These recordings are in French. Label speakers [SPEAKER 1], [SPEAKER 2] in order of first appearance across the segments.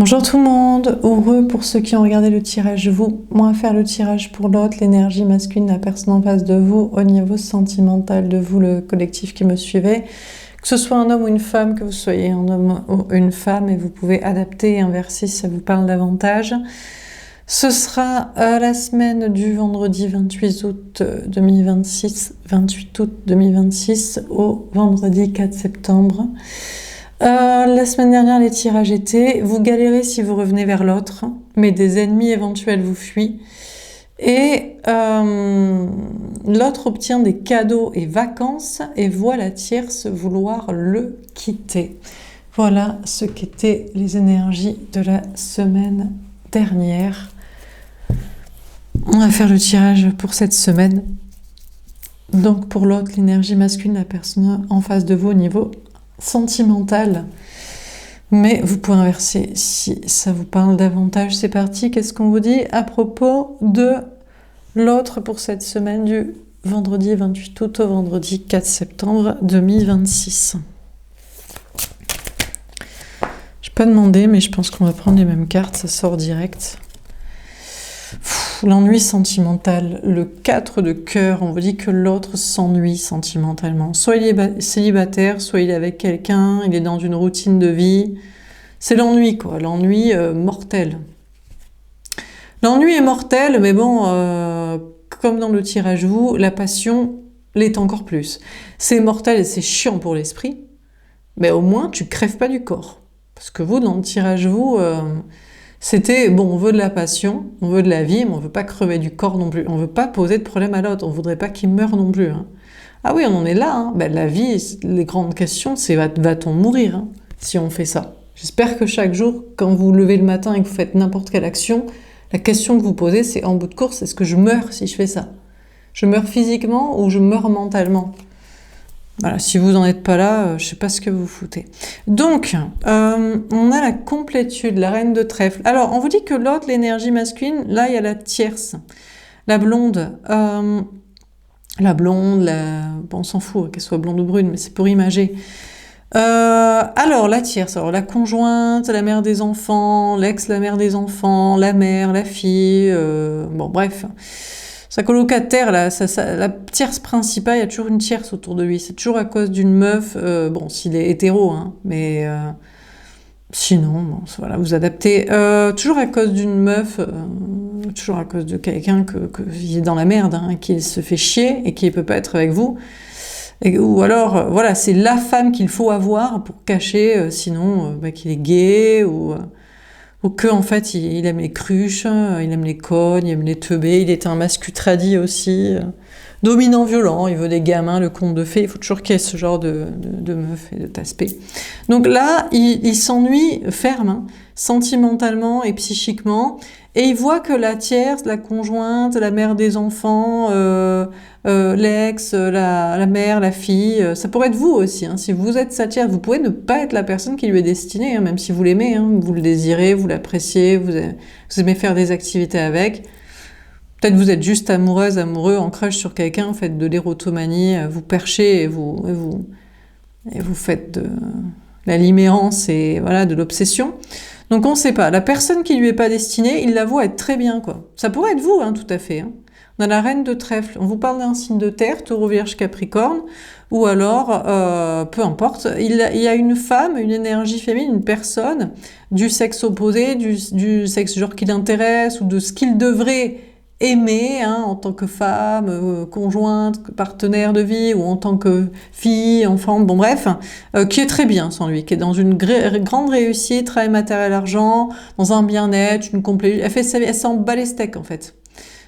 [SPEAKER 1] Bonjour tout le monde, heureux pour ceux qui ont regardé le tirage vous, moi faire le tirage pour l'autre, l'énergie masculine, la personne en face de vous, au niveau sentimental de vous, le collectif qui me suivait, que ce soit un homme ou une femme, que vous soyez un homme ou une femme, et vous pouvez adapter et inverser si ça vous parle davantage. Ce sera la semaine du vendredi 28 août 2026, 28 août 2026 au vendredi 4 septembre. La semaine dernière, les tirages étaient, vous galérez si vous revenez vers l'autre, mais des ennemis éventuels vous fuient. Et l'autre obtient des cadeaux et vacances et voit la tierce vouloir le quitter. Voilà ce qu'étaient les énergies de la semaine dernière. On va faire le tirage pour cette semaine. Donc pour l'autre, l'énergie masculine, la personne en face de vous au niveau sentimental, mais vous pouvez inverser si ça vous parle davantage. C'est parti, qu'est-ce qu'on vous dit à propos de l'autre pour cette semaine du vendredi 28 août au vendredi 4 septembre 2026? Je peux demander, mais je pense qu'on va prendre les mêmes cartes, ça sort direct. L'ennui sentimental, le 4 de cœur, on vous dit que l'autre s'ennuie sentimentalement. Soit il est célibataire, soit il est avec quelqu'un, il est dans une routine de vie. C'est l'ennui, quoi, l'ennui mortel. L'ennui est mortel, mais bon, comme dans le tirage vous, la passion l'est encore plus. C'est mortel et c'est chiant pour l'esprit, mais au moins tu crèves pas du corps. Parce que vous, dans le tirage vous... c'était, bon, on veut de la passion, on veut de la vie, mais on veut pas crever du corps non plus. On veut pas poser de problème à l'autre, on voudrait pas qu'il meure non plus. Hein. Ah oui, on en est là. Hein. Ben, la vie, les grandes questions, c'est va-t-on mourir hein, si on fait ça? J'espère que chaque jour, quand vous vous levez le matin et que vous faites n'importe quelle action, la question que vous posez, c'est en bout de course, est-ce que je meurs si je fais ça? Je meurs physiquement ou je meurs mentalement? Voilà, si vous n'en êtes pas là, je sais pas ce que vous foutez. Donc, on a la complétude, la reine de trèfle. Alors, on vous dit que l'autre, l'énergie masculine, là, il y a la tierce, la blonde. Bon, on s'en fout qu'elle soit blonde ou brune, mais c'est pour imager. Alors, la tierce, alors la conjointe, la mère des enfants, l'ex, la mère des enfants, la mère, la fille, bon, bref... Sa colocataire, la tierce principale, il y a toujours une tierce autour de lui. C'est toujours à cause d'une meuf, bon, s'il est hétéro, hein, mais sinon, bon, voilà, vous adaptez. Toujours à cause d'une meuf, toujours à cause de quelqu'un qui est dans la merde, hein, qui se fait chier et qui ne peut pas être avec vous. Ou alors, voilà, c'est la femme qu'il faut avoir pour cacher, sinon, qu'il est gay ou que en fait il aime les cruches, il aime les cognes, il aime les teubés, il est un mascutradi aussi, dominant violent, il veut des gamins, le conte de fées, il faut toujours qu'il y ait ce genre de meuf et de taspé. Donc là, il s'ennuie ferme, hein, sentimentalement et psychiquement, et il voit que la tierce, la conjointe, la mère des enfants, l'ex, la mère, la fille, ça pourrait être vous aussi. Hein. Si vous êtes sa tierce, vous pouvez ne pas être la personne qui lui est destinée, hein, même si vous l'aimez, hein, vous le désirez, vous l'appréciez, vous aimez faire des activités avec. Peut-être vous êtes juste amoureuse, amoureux, en crush sur quelqu'un, vous faites de l'érotomanie, vous perchez et vous faites de la liméance et voilà, de l'obsession. Donc on ne sait pas. La personne qui lui est pas destinée, il la voit être très bien, quoi. Ça pourrait être vous, hein, tout à fait. Hein. On a la reine de trèfle. On vous parle d'un signe de terre, taureau, vierge, capricorne, ou alors, peu importe, il y a une femme, une énergie féminine, une personne du sexe opposé, du sexe genre qui l'intéresse, ou de ce qu'il devrait aimer hein, en tant que femme, conjointe, partenaire de vie, ou en tant que fille, enfant, bon bref, qui est très bien sans lui, qui est dans une grande réussite, travail matériel, argent, dans un bien-être, une complétude, elle s'en bat les steaks en fait.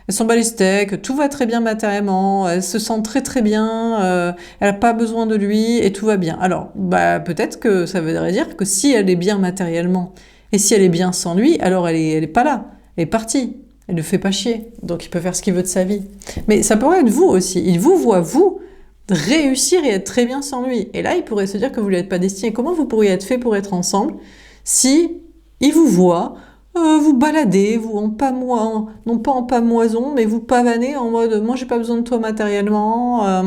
[SPEAKER 1] Elle s'en bat les steaks, tout va très bien matériellement, elle se sent très très bien, elle n'a pas besoin de lui et tout va bien. Alors, bah peut-être que ça voudrait dire que si elle est bien matériellement et si elle est bien sans lui, alors elle est pas là, elle est partie. Elle ne fait pas chier, donc il peut faire ce qu'il veut de sa vie. Mais ça pourrait être vous aussi. Il vous voit, vous, réussir et être très bien sans lui. Et là, il pourrait se dire que vous ne l'êtes pas destiné. Comment vous pourriez être fait pour être ensemble si il vous voit, vous baladez, vous non pas en pamoison, mais vous pavanez en mode « moi, j'ai pas besoin de toi matériellement,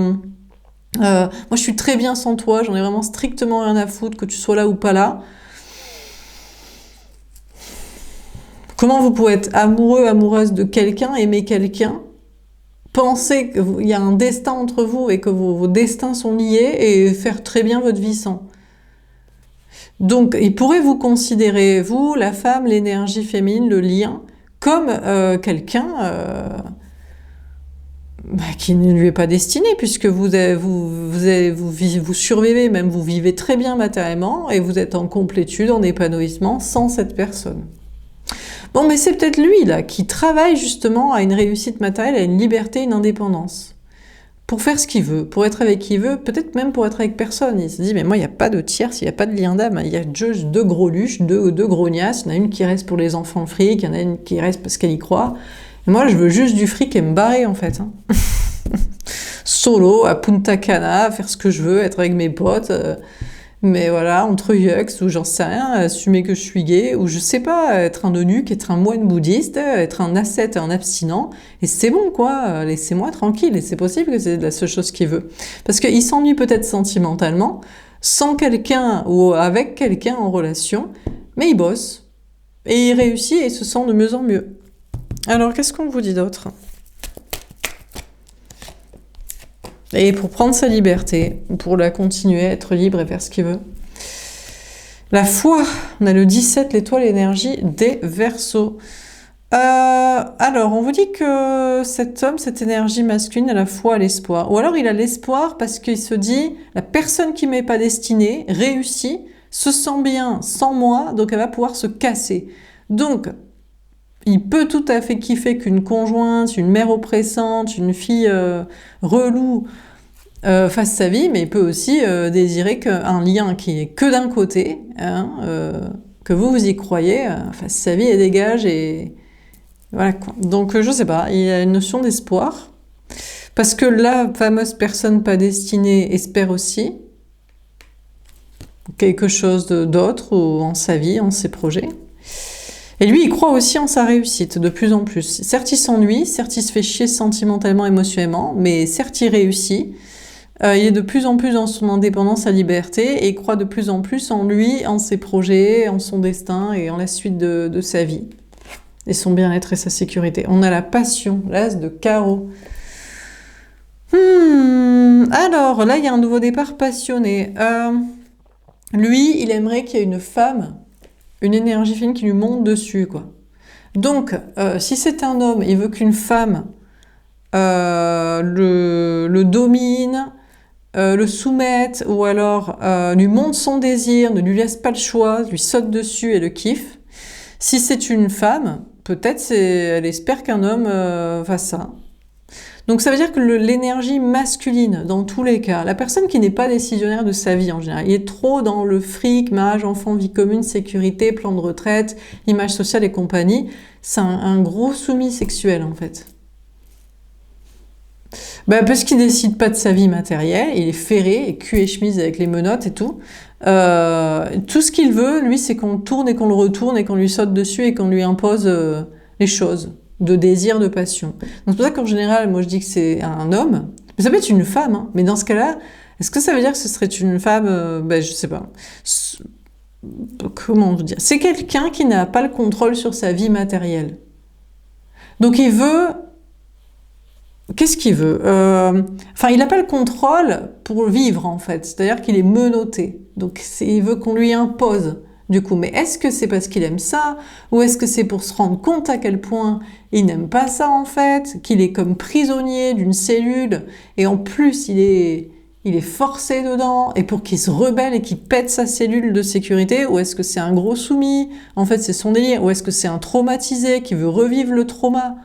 [SPEAKER 1] moi, je suis très bien sans toi, j'en ai vraiment strictement rien à foutre que tu sois là ou pas là. » Comment vous pouvez être amoureux, amoureuse de quelqu'un, aimer quelqu'un, penser qu'il y a un destin entre vous et que vos destins sont liés et faire très bien votre vie sans. Donc, il pourrait vous considérer, vous, la femme, l'énergie féminine, le lien, comme quelqu'un qui ne lui est pas destiné, puisque vous survivez, même vous vivez très bien matériellement, et vous êtes en complétude, en épanouissement, sans cette personne. Bon, mais c'est peut-être lui, là, qui travaille justement à une réussite matérielle, à une liberté, une indépendance. Pour faire ce qu'il veut, pour être avec qui il veut, peut-être même pour être avec personne. Il se dit, mais moi, il n'y a pas de tierce, il n'y a pas de lien d'âme. Il y a juste deux gros luches, deux grognasses. Il y en a une qui reste pour les enfants le fric, il y en a une qui reste parce qu'elle y croit. Et moi, je veux juste du fric et me barrer, en fait. Hein. Solo, à Punta Cana, faire ce que je veux, être avec mes potes. Mais voilà, entre yux, ou j'en sais rien, assumer que je suis gay, ou je sais pas, être un eunuque, être un moine bouddhiste, être un ascète, un abstinent, et c'est bon quoi, laissez-moi tranquille, et c'est possible que c'est la seule chose qu'il veut. Parce qu'il s'ennuie peut-être sentimentalement, sans quelqu'un ou avec quelqu'un en relation, mais il bosse, et il réussit et il se sent de mieux en mieux. Alors qu'est-ce qu'on vous dit d'autre ? Et pour prendre sa liberté, pour la continuer, être libre et faire ce qu'il veut. La foi, on a le 17, l'étoile, l'énergie des Verseaux. Alors, on vous dit que cet homme, cette énergie masculine, a la foi, a l'espoir. Ou alors il a l'espoir parce qu'il se dit, la personne qui ne m'est pas destinée réussit, se sent bien sans moi, donc elle va pouvoir se casser. Donc, il peut tout à fait kiffer qu'une conjointe, une mère oppressante, une fille relou fasse sa vie, mais il peut aussi désirer qu'un lien qui est que d'un côté, hein, que vous y croyez, fasse sa vie et dégage. Et voilà quoi. Donc je sais pas, il y a une notion d'espoir. Parce que la fameuse personne pas destinée espère aussi quelque chose d'autre en sa vie, en ses projets. Et lui, il croit aussi en sa réussite, de plus en plus. Certes, il s'ennuie, certes, il se fait chier sentimentalement, émotionnellement, mais certes, il réussit. Il est de plus en plus dans son indépendance, sa liberté, et il croit de plus en plus en lui, en ses projets, en son destin et en la suite de sa vie. Et son bien-être et sa sécurité. On a la passion, l'as de carreau. Alors, là, il y a un nouveau départ passionné. Lui, il aimerait qu'il y ait une femme, une énergie féminine qui lui monte dessus, quoi. Donc, si c'est un homme, il veut qu'une femme le domine, le soumette, ou alors lui montre son désir, ne lui laisse pas le choix, lui saute dessus et le kiffe. Si c'est une femme, peut-être elle espère qu'un homme fasse ça. Donc ça veut dire que l'énergie masculine, dans tous les cas, la personne qui n'est pas décisionnaire de sa vie en général, il est trop dans le fric, mariage, enfant, vie commune, sécurité, plan de retraite, image sociale et compagnie, c'est un gros soumis sexuel en fait. Parce qu'il décide pas de sa vie matérielle, il est ferré, et cul et chemise avec les menottes et tout. Tout ce qu'il veut, lui, c'est qu'on tourne et qu'on le retourne et qu'on lui saute dessus et qu'on lui impose les choses de désir, de passion. Donc c'est pour ça qu'en général, moi je dis que c'est un homme, mais ça peut être une femme, hein. Mais dans ce cas-là, est-ce que ça veut dire que ce serait une femme je sais pas. Comment vous dire ? C'est quelqu'un qui n'a pas le contrôle sur sa vie matérielle. Donc il veut... Qu'est-ce qu'il veut ? Il n'a pas le contrôle pour vivre, en fait. C'est-à-dire qu'il est menotté. Donc, il veut qu'on lui impose, du coup. Mais est-ce que c'est parce qu'il aime ça ? Ou est-ce que c'est pour se rendre compte à quel point il n'aime pas ça, en fait ? Qu'il est comme prisonnier d'une cellule. Et en plus, il est forcé dedans. Et pour qu'il se rebelle et qu'il pète sa cellule de sécurité ? Ou est-ce que c'est un gros soumis ? En fait, c'est son délire. Ou est-ce que c'est un traumatisé qui veut revivre le trauma ?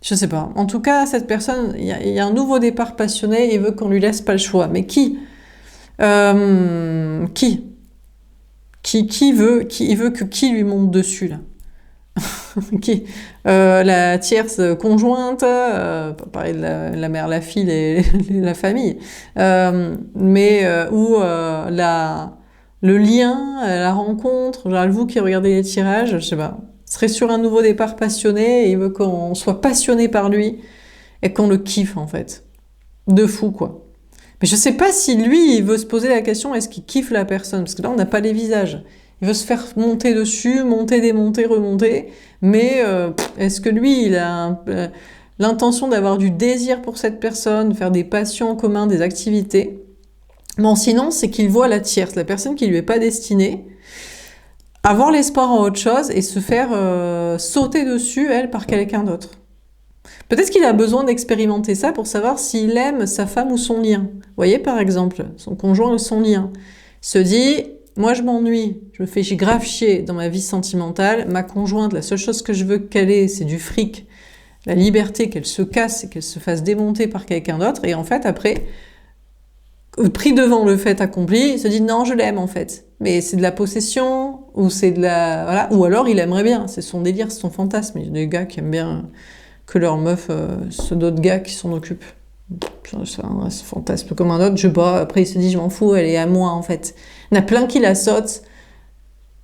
[SPEAKER 1] Je sais pas. En tout cas, cette personne, il y a un nouveau départ passionné, il veut qu'on lui laisse pas le choix. Mais qui il veut que qui lui monte dessus, là? Qui la tierce conjointe, pas parler de la mère, la fille, la famille, ou le lien, la rencontre, genre vous qui regardez les tirages, je sais pas. Serait sur un nouveau départ passionné et il veut qu'on soit passionné par lui et qu'on le kiffe en fait. De fou quoi. Mais je sais pas si lui il veut se poser la question est-ce qu'il kiffe la personne parce que là on n'a pas les visages. il veut se faire monter dessus, monter, démonter, remonter, mais est-ce que lui, il a l'intention d'avoir du désir pour cette personne, faire des passions en commun, des activités? Bon, sinon, c'est qu'il voit la tierce, la personne qui lui est pas destinée, avoir l'espoir en autre chose et se faire sauter dessus, elle, par quelqu'un d'autre. Peut-être qu'il a besoin d'expérimenter ça pour savoir s'il aime sa femme ou son lien. Vous voyez, par exemple, son conjoint ou son lien. Il se dit, moi je m'ennuie, je me fais grave chier dans ma vie sentimentale, ma conjointe, la seule chose que je veux qu'elle ait, c'est du fric, la liberté, qu'elle se casse et qu'elle se fasse démonter par quelqu'un d'autre, et en fait, après, pris devant le fait accompli, il se dit, non, je l'aime en fait. Mais c'est de la possession, ou c'est de la... Voilà. Ou alors il aimerait bien, c'est son délire, c'est son fantasme. Il y a des gars qui aiment bien que leur meuf, c'est d'autres gars qui s'en occupent. C'est un fantasme comme un autre, je sais pas. Après, il se dit, je m'en fous, elle est à moi, en fait. Il y en a plein qui la sautent.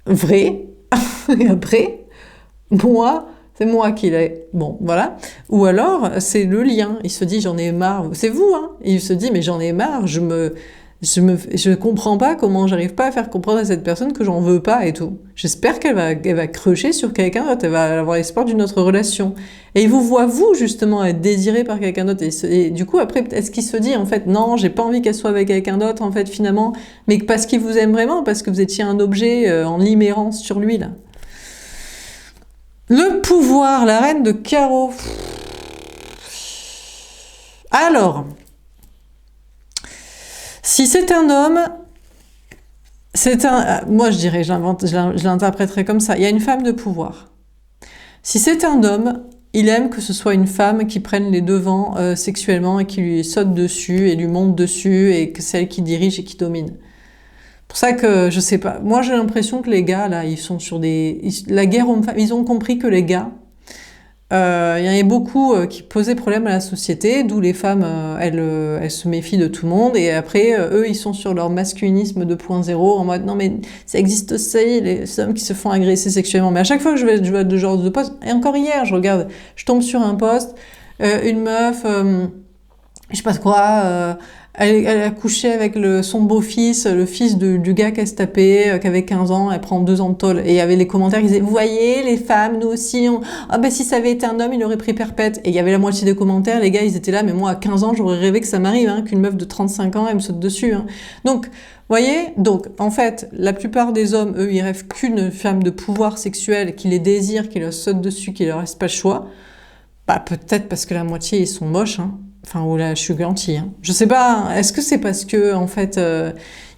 [SPEAKER 1] Vrai. Et après, moi, c'est moi qui l'ai. Bon, voilà. Ou alors, c'est le lien. Il se dit, j'en ai marre. C'est vous, hein. Il se dit, mais j'en ai marre, je comprends pas comment j'arrive pas à faire comprendre à cette personne que j'en veux pas et tout. J'espère qu'elle va crocher sur quelqu'un d'autre, elle va avoir l'espoir d'une autre relation. Et il vous voit, vous, justement, être désiré par quelqu'un d'autre. Et du coup, après, est-ce qu'il se dit, en fait, non, j'ai pas envie qu'elle soit avec quelqu'un d'autre, en fait, finalement, mais parce qu'il vous aime vraiment, parce que vous étiez un objet en limmérance sur lui, là. Le pouvoir, la reine de carreau. Alors... Si c'est un homme, moi je dirais, je l'interpréterais comme ça, il y a une femme de pouvoir. Si c'est un homme, il aime que ce soit une femme qui prenne les devants sexuellement et qui lui saute dessus et lui monte dessus et que c'est elle qui dirige et qui domine. C'est pour ça que, je sais pas, moi j'ai l'impression que les gars, là, ils sont sur la guerre homme-femme, ils ont compris que les gars, il y en avait beaucoup qui posaient problème à la société, d'où les femmes, elles se méfient de tout le monde, et après, eux, ils sont sur leur masculinisme 2.0, en mode, non mais ça existe aussi, les hommes qui se font agresser sexuellement. Mais à chaque fois que je vais de genre de poste, et encore hier, je tombe sur un poste, une meuf, je sais pas quoi, elle a couché avec son beau-fils, le fils du gars qu'elle se tapait, qui avait 15 ans, elle prend 2 ans de tôle. Et il y avait les commentaires qui disaient, vous voyez, les femmes, nous aussi, ah ben si ça avait été un homme, il aurait pris perpète. Et il y avait la moitié des commentaires, les gars, ils étaient là, mais moi, à 15 ans, j'aurais rêvé que ça m'arrive, hein, qu'une meuf de 35 ans, elle me saute dessus. Hein. Donc, voyez, donc, en fait, la plupart des hommes, eux, ils rêvent qu'une femme de pouvoir sexuel, qui les désire, qui leur saute dessus, qui leur reste pas le choix. Bah, peut-être parce que la moitié, ils sont moches, hein. Enfin, oh là, je suis gentille. Hein. Je sais pas, est-ce que c'est parce que, en fait,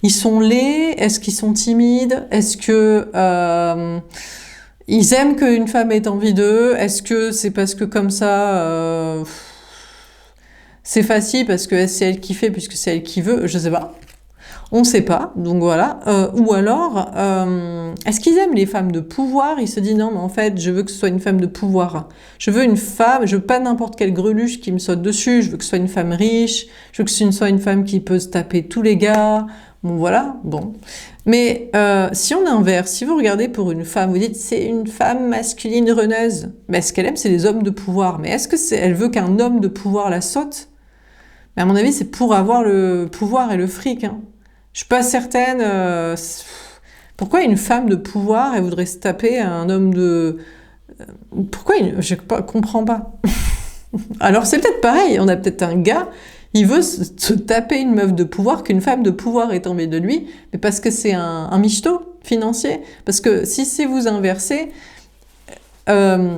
[SPEAKER 1] ils sont laids? Est-ce qu'ils sont timides? Est-ce que ils aiment qu'une femme ait envie d'eux? Est-ce que c'est parce que comme ça, c'est facile parce que c'est elle qui fait puisque c'est elle qui veut? Je sais pas. On ne sait pas, donc voilà. Ou alors, est-ce qu'ils aiment les femmes de pouvoir? Il se dit non, mais en fait, je veux que ce soit une femme de pouvoir. Je veux une femme, je veux pas n'importe quelle greluche qui me saute dessus. Je veux que ce soit une femme riche. Je veux que ce soit une femme qui peut se taper tous les gars. Bon, voilà, bon. Mais si on inverse, si vous regardez pour une femme, vous dites c'est une femme masculine reneuse. Mais ce qu'elle aime, c'est les hommes de pouvoir. Mais est-ce que elle veut qu'un homme de pouvoir la saute? Mais à mon avis, c'est pour avoir le pouvoir et le fric, hein. Je suis pas certaine. Pourquoi une femme de pouvoir, elle voudrait se taper à un homme de... Pourquoi je comprends pas. Alors c'est peut-être pareil, on a peut-être un gars, il veut se taper une meuf de pouvoir, qu'une femme de pouvoir est tombée de lui, mais parce que c'est un michto financier. Parce que si vous inversez, la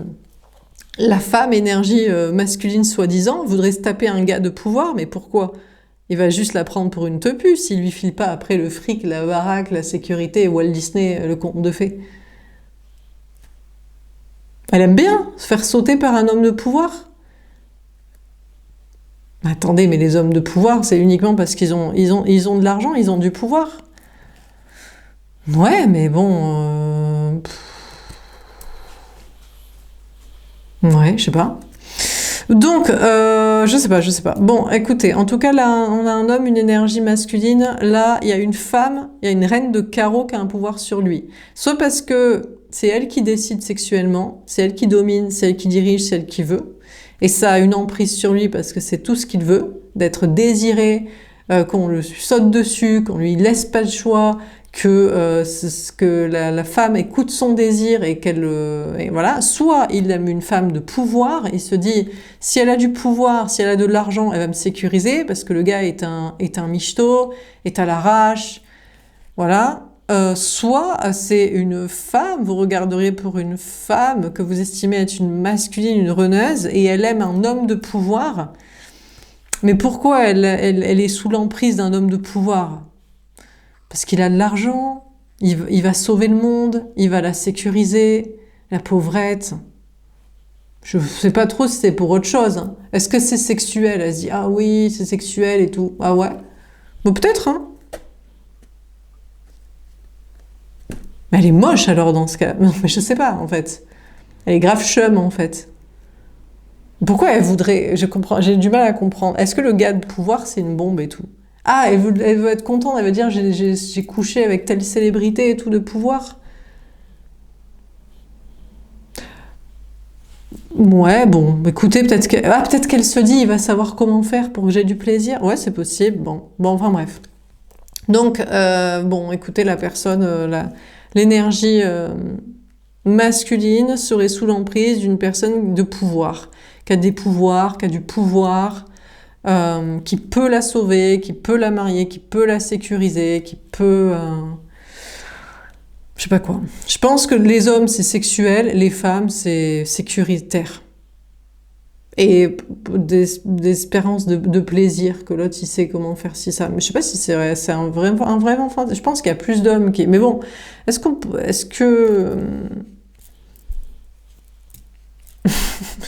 [SPEAKER 1] femme énergie masculine soi-disant voudrait se taper un gars de pouvoir, mais pourquoi ? Il va juste la prendre pour une teupue s'il lui file pas après le fric, la baraque, la sécurité, Walt Disney, le conte de fées. Elle aime bien se faire sauter par un homme de pouvoir. Attendez, mais les hommes de pouvoir, c'est uniquement parce qu'ils ont de l'argent, ils ont du pouvoir. Ouais, mais bon... Ouais, je sais pas. Donc, je sais pas. Bon, écoutez, en tout cas, là, on a un homme, une énergie masculine. Là, il y a une femme, il y a une reine de carreau qui a un pouvoir sur lui. Soit parce que c'est elle qui décide sexuellement, c'est elle qui domine, c'est elle qui dirige, c'est elle qui veut. Et ça a une emprise sur lui parce que c'est tout ce qu'il veut, d'être désiré, qu'on le saute dessus, qu'on lui laisse pas le choix, que la femme écoute son désir et et voilà. Soit il aime une femme de pouvoir, il se dit si elle a du pouvoir, si elle a de l'argent, elle va me sécuriser parce que le gars est un michto, est à l'arrache, voilà. Soit c'est une femme, vous regarderiez pour une femme que vous estimez être une masculine, une reneuse, et elle aime un homme de pouvoir. Mais pourquoi elle est sous l'emprise d'un homme de pouvoir? Parce qu'il a de l'argent, il va sauver le monde, il va la sécuriser, la pauvrette. Je ne sais pas trop si c'est pour autre chose, hein. Est-ce que c'est sexuel? Elle se dit, ah oui, c'est sexuel et tout. Ah ouais? Bon, peut-être, hein. Mais elle est moche alors dans ce cas. Non, mais je sais pas, en fait. Elle est grave chum, en fait. Pourquoi elle voudrait... j'ai du mal à comprendre. Est-ce que le gars de pouvoir, c'est une bombe et tout? Ah, elle veut être contente, elle veut dire j'ai couché avec telle célébrité et tout de pouvoir. Ouais, bon, écoutez, peut-être qu'elle se dit, il va savoir comment faire pour que j'ai du plaisir. Ouais, c'est possible. Bon, enfin bref. Donc, bon, écoutez, la personne, l'énergie masculine serait sous l'emprise d'une personne de pouvoir, qui a des pouvoirs, qui a du pouvoir, qui peut la sauver, qui peut la marier, qui peut la sécuriser, qui peut... je sais pas quoi. Je pense que les hommes, c'est sexuel, les femmes, c'est sécuritaire. Et des espérances de plaisir, que l'autre, il sait comment faire ci, ça. Mais je sais pas si c'est vrai, c'est un vrai enfant. Je pense qu'il y a plus d'hommes qui... Mais bon, est-ce que...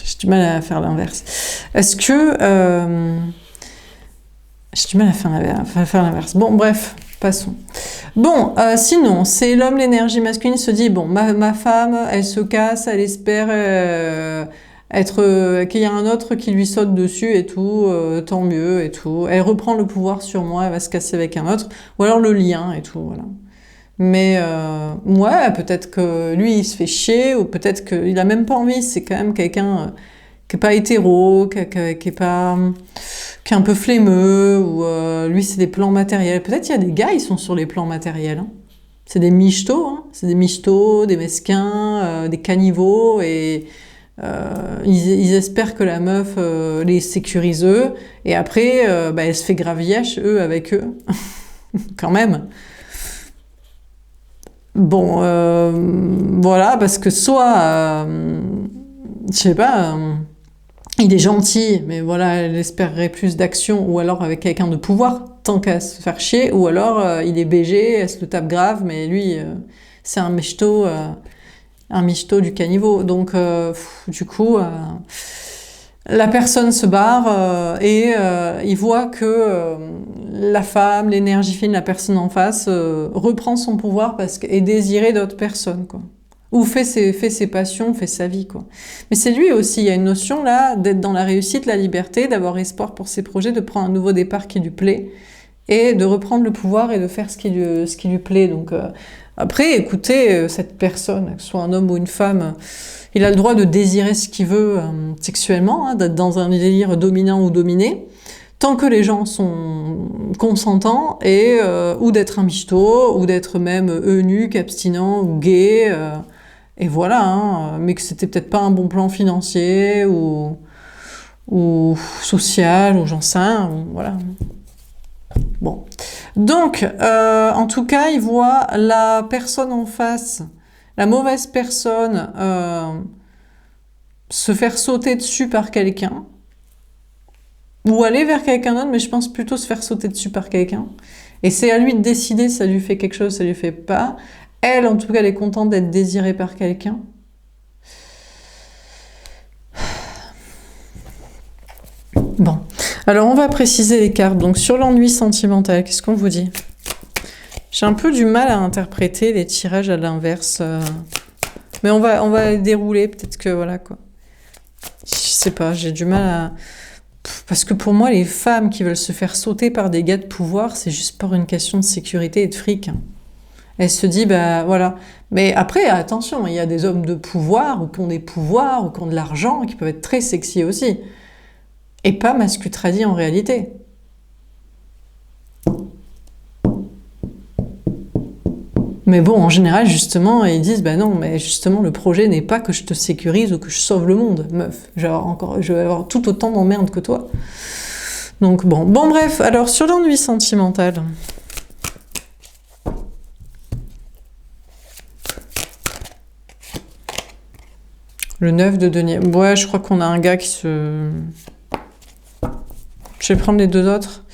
[SPEAKER 1] J'ai du mal à faire l'inverse. Est-ce que... J'ai du mal à faire l'inverse. Bon, bref, passons. Bon, sinon, c'est l'homme, l'énergie masculine se dit, bon, ma femme, elle se casse, elle espère qu'il y a un autre qui lui saute dessus et tout, tant mieux et tout. Elle reprend le pouvoir sur moi, elle va se casser avec un autre, ou alors le lien et tout, voilà. Mais ouais, peut-être que lui, il se fait chier, ou peut-être qu'il a même pas envie, c'est quand même quelqu'un qui est pas hétéro, qui est un peu flemmeux, ou lui, c'est des plans matériels. Peut-être il y a des gars, ils sont sur les plans matériels, hein. C'est des michtos, hein. C'est des michtos, des mesquins, des caniveaux, et ils espèrent que la meuf les sécurise eux, et après, elle se fait gravièche, eux, avec eux. Quand même. Bon, voilà, parce que soit, je sais pas, il est gentil, mais voilà, elle espérerait plus d'action, ou alors avec quelqu'un de pouvoir, tant qu'à se faire chier, ou alors il est BG, elle se le tape grave, mais lui, c'est un michto du caniveau. Donc, du coup, la personne se barre et il voit que la femme, l'énergie fine, la personne en face reprend son pouvoir parce qu'elle est désirée d'autres personnes, quoi. Ou fait ses passions, fait sa vie, quoi. Mais c'est lui aussi, il y a une notion là d'être dans la réussite, la liberté, d'avoir espoir pour ses projets, de prendre un nouveau départ qui lui plaît et de reprendre le pouvoir et de faire ce qui lui plaît. Donc après, écoutez, cette personne, que ce soit un homme ou une femme, il a le droit de désirer ce qu'il veut sexuellement, hein, d'être dans un délire dominant ou dominé, tant que les gens sont consentants, et ou d'être un michto, ou d'être même eunuque, abstinent ou gay, et voilà, hein, mais que c'était peut-être pas un bon plan financier ou social, ou j'en sais rien, voilà. Bon. Donc, en tout cas, il voit la personne en face, la mauvaise personne, se faire sauter dessus par quelqu'un, ou aller vers quelqu'un d'autre, mais je pense plutôt se faire sauter dessus par quelqu'un. Et c'est à lui de décider si ça lui fait quelque chose, ça lui fait pas. Elle, en tout cas, elle est contente d'être désirée par quelqu'un. Bon. Alors, on va préciser les cartes. Donc, sur l'ennui sentimental, qu'est-ce qu'on vous dit? J'ai un peu du mal à interpréter les tirages à l'inverse. Mais on va dérouler, peut-être que, voilà, quoi. Je sais pas, j'ai du mal à... Parce que pour moi, les femmes qui veulent se faire sauter par des gars de pouvoir, c'est juste pour une question de sécurité et de fric. Elle se dit, bah voilà. Mais après, attention, il y a des hommes de pouvoir, ou qui ont des pouvoirs, ou qui ont de l'argent, qui peuvent être très sexy aussi. Et pas mascutradi en réalité. Mais bon, en général, justement, ils disent, bah non, mais justement, le projet n'est pas que je te sécurise ou que je sauve le monde, meuf. Je vais avoir tout autant d'emmerdes que toi. Donc bon. Bon, bref, alors sur l'ennui sentimental. Le 9 de denier. Ouais, je crois qu'on a un gars qui se... Je vais prendre les deux autres.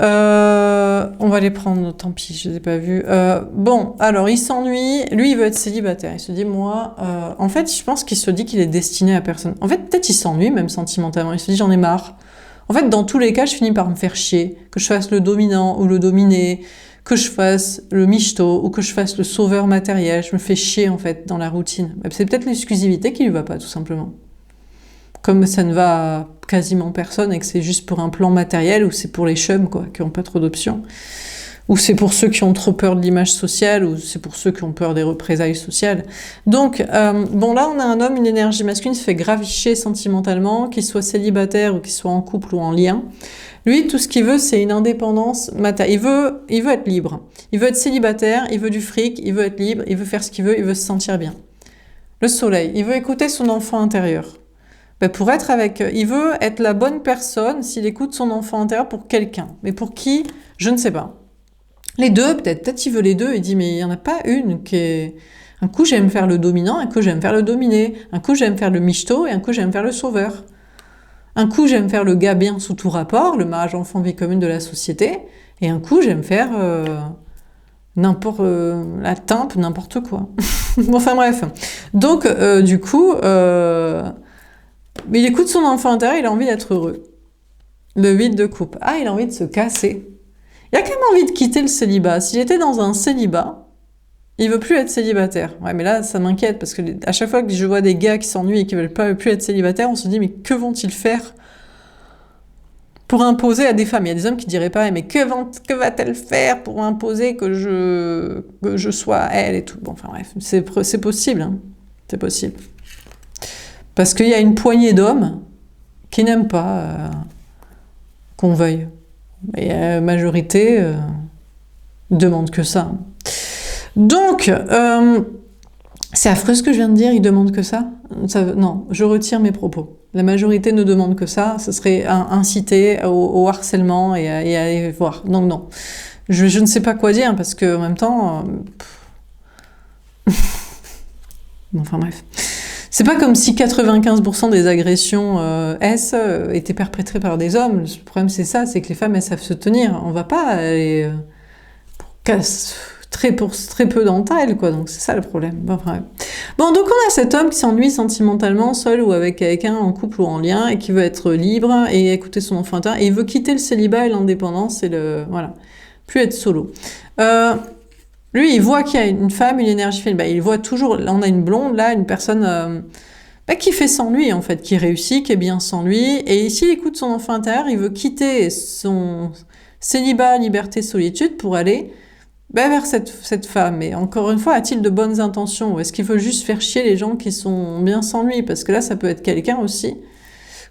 [SPEAKER 1] On va les prendre, tant pis, je les ai pas vus. Bon, alors il s'ennuie. Lui, il veut être célibataire. Il se dit, moi... en fait, je pense qu'il se dit qu'il est destiné à personne. En fait, peut-être il s'ennuie, même sentimentalement. Il se dit, j'en ai marre. En fait, dans tous les cas, je finis par me faire chier. Que je fasse le dominant ou le dominé, que je fasse le michto ou que je fasse le sauveur matériel. Je me fais chier, en fait, dans la routine. C'est peut-être l'exclusivité qui lui va pas, tout simplement. Comme ça ne va à quasiment personne et que c'est juste pour un plan matériel ou c'est pour les chums, quoi, qui n'ont pas trop d'options. Ou c'est pour ceux qui ont trop peur de l'image sociale, ou c'est pour ceux qui ont peur des représailles sociales. Donc, bon, là, on a un homme, une énergie masculine, se fait gravicher sentimentalement, qu'il soit célibataire ou qu'il soit en couple ou en lien. Lui, tout ce qu'il veut, c'est une indépendance matérielle. Il veut être libre. Il veut être célibataire, il veut du fric, il veut être libre, il veut faire ce qu'il veut, il veut se sentir bien. Le soleil, il veut écouter son enfant intérieur. Ben pour être avec... Il veut être la bonne personne s'il écoute son enfant intérieur pour quelqu'un. Mais pour qui? Je ne sais pas. Les deux, peut-être. Peut-être il veut les deux. Il dit, mais il n'y en a pas une qui est... Un coup, j'aime faire le dominant, un coup, j'aime faire le dominé. Un coup, j'aime faire le michto et un coup, j'aime faire le sauveur. Un coup, j'aime faire le gars bien sous tout rapport, le mariage enfant-vie commune de la société. Et un coup, j'aime faire la timpe, n'importe quoi. Enfin bref. Donc, du coup... Mais il écoute son enfant intérieur, il a envie d'être heureux. Le 8 de coupe. Ah, il a envie de se casser. Il a quand même envie de quitter le célibat. S'il était dans un célibat, il veut plus être célibataire. Ouais, mais là, ça m'inquiète parce que à chaque fois que je vois des gars qui s'ennuient et qui veulent pas plus être célibataires, on se dit, mais que vont-ils faire pour imposer à des femmes? Il y a des hommes qui diraient pas, mais que va-t-elle faire pour imposer que je sois elle et tout. Bon, enfin bref, c'est possible. Hein. C'est possible. Parce qu'il y a une poignée d'hommes qui n'aiment pas qu'on veuille. Et la majorité demande que ça. Donc, c'est affreux ce que je viens de dire, ils demandent que ça. Non, je retire mes propos. La majorité ne demande que ça, ce serait inciter au harcèlement et à aller voir. Donc non, je ne sais pas quoi dire parce que en même temps... enfin bref... C'est pas comme si 95% des agressions étaient perpétrées par des hommes. Le problème, c'est ça, c'est que les femmes, elles savent se tenir. On va pas aller très peu d'entre elles, quoi. Donc, c'est ça le problème. Bon, donc on a cet homme qui s'ennuie sentimentalement, seul ou avec quelqu'un, en couple ou en lien, et qui veut être libre et écouter son enfant intérieur. Et il veut quitter le célibat et l'indépendance et voilà. Plus être solo. Lui, il voit qu'il y a une femme, une énergie féminine. Il voit toujours, là, on a une blonde, là, une personne qui fait sans lui, en fait, qui réussit, qui est bien sans lui. Et s'il écoute son enfant intérieur, il veut quitter son célibat, liberté, solitude pour aller vers cette femme. Et encore une fois, a-t-il de bonnes intentions? Ou est-ce qu'il veut juste faire chier les gens qui sont bien sans lui? Parce que là, ça peut être quelqu'un aussi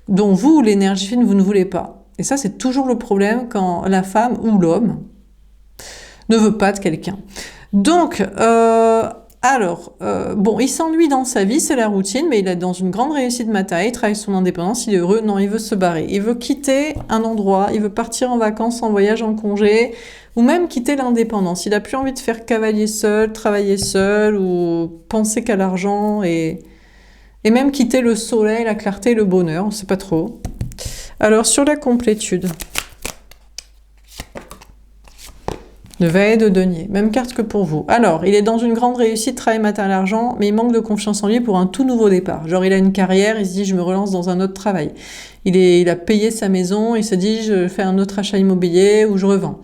[SPEAKER 1] dont vous, l'énergie féminine, vous ne voulez pas. Et ça, c'est toujours le problème quand la femme ou l'homme ne veut pas de quelqu'un. Donc, bon, il s'ennuie dans sa vie, c'est la routine, mais il est dans une grande réussite matérielle, il travaille son indépendance, il est heureux, non, il veut se barrer. Il veut quitter un endroit, il veut partir en vacances, en voyage, en congé, ou même quitter l'indépendance. Il n'a plus envie de faire cavalier seul, travailler seul, ou penser qu'à l'argent, et même quitter le soleil, la clarté, le bonheur, on ne sait pas trop. Alors, sur la complétude... Le valet de denier, même carte que pour vous. Alors, il est dans une grande réussite, travail, matériel, argent, mais il manque de confiance en lui pour un tout nouveau départ. Genre, il a une carrière, il se dit, je me relance dans un autre travail. Il a payé sa maison, il se dit, je fais un autre achat immobilier ou je revends.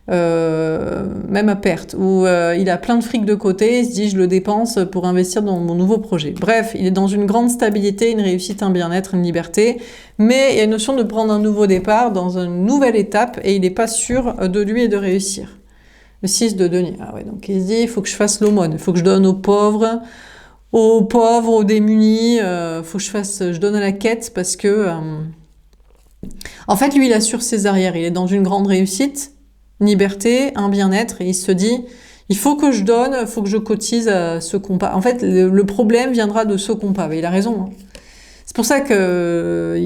[SPEAKER 1] Même à perte. Ou il a plein de fric de côté, il se dit, je le dépense pour investir dans mon nouveau projet. Bref, il est dans une grande stabilité, une réussite, un bien-être, une liberté, mais il y a une notion de prendre un nouveau départ dans une nouvelle étape et il n'est pas sûr de lui et de réussir. Le 6 de denier. Ah ouais, donc il se dit, il faut que je fasse l'aumône, il faut que je donne aux pauvres, aux démunis, faut que je donne à la quête parce que... En fait, lui, il assure ses arrières, il est dans une grande réussite, une liberté, un bien-être, et il se dit, Il faut que je donne, il faut que je cotise à ce compas. En fait, le problème viendra de ce compas. Mais il a raison, hein. C'est pour ça que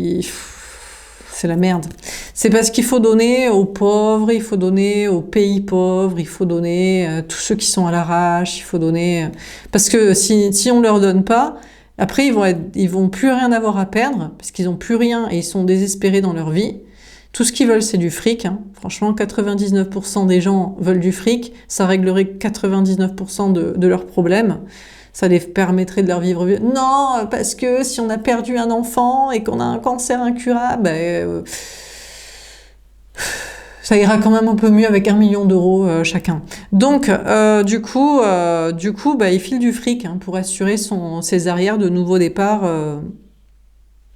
[SPEAKER 1] c'est la merde. C'est parce qu'il faut donner aux pauvres, il faut donner aux pays pauvres, il faut donner à tous ceux qui sont à l'arrache, il faut donner... Parce que si on leur donne pas, après ils vont plus rien avoir à perdre, parce qu'ils ont plus rien et ils sont désespérés dans leur vie. Tout ce qu'ils veulent, c'est du fric, hein. Franchement, 99% des gens veulent du fric, ça réglerait 99% de leurs problèmes. Ça les permettrait de leur vivre. Non, parce que si on a perdu un enfant et qu'on a un cancer incurable, ça ira quand même un peu mieux avec 1 million d'euros chacun. Donc, du coup, il file du fric, hein, pour assurer ses arrières de nouveau départ,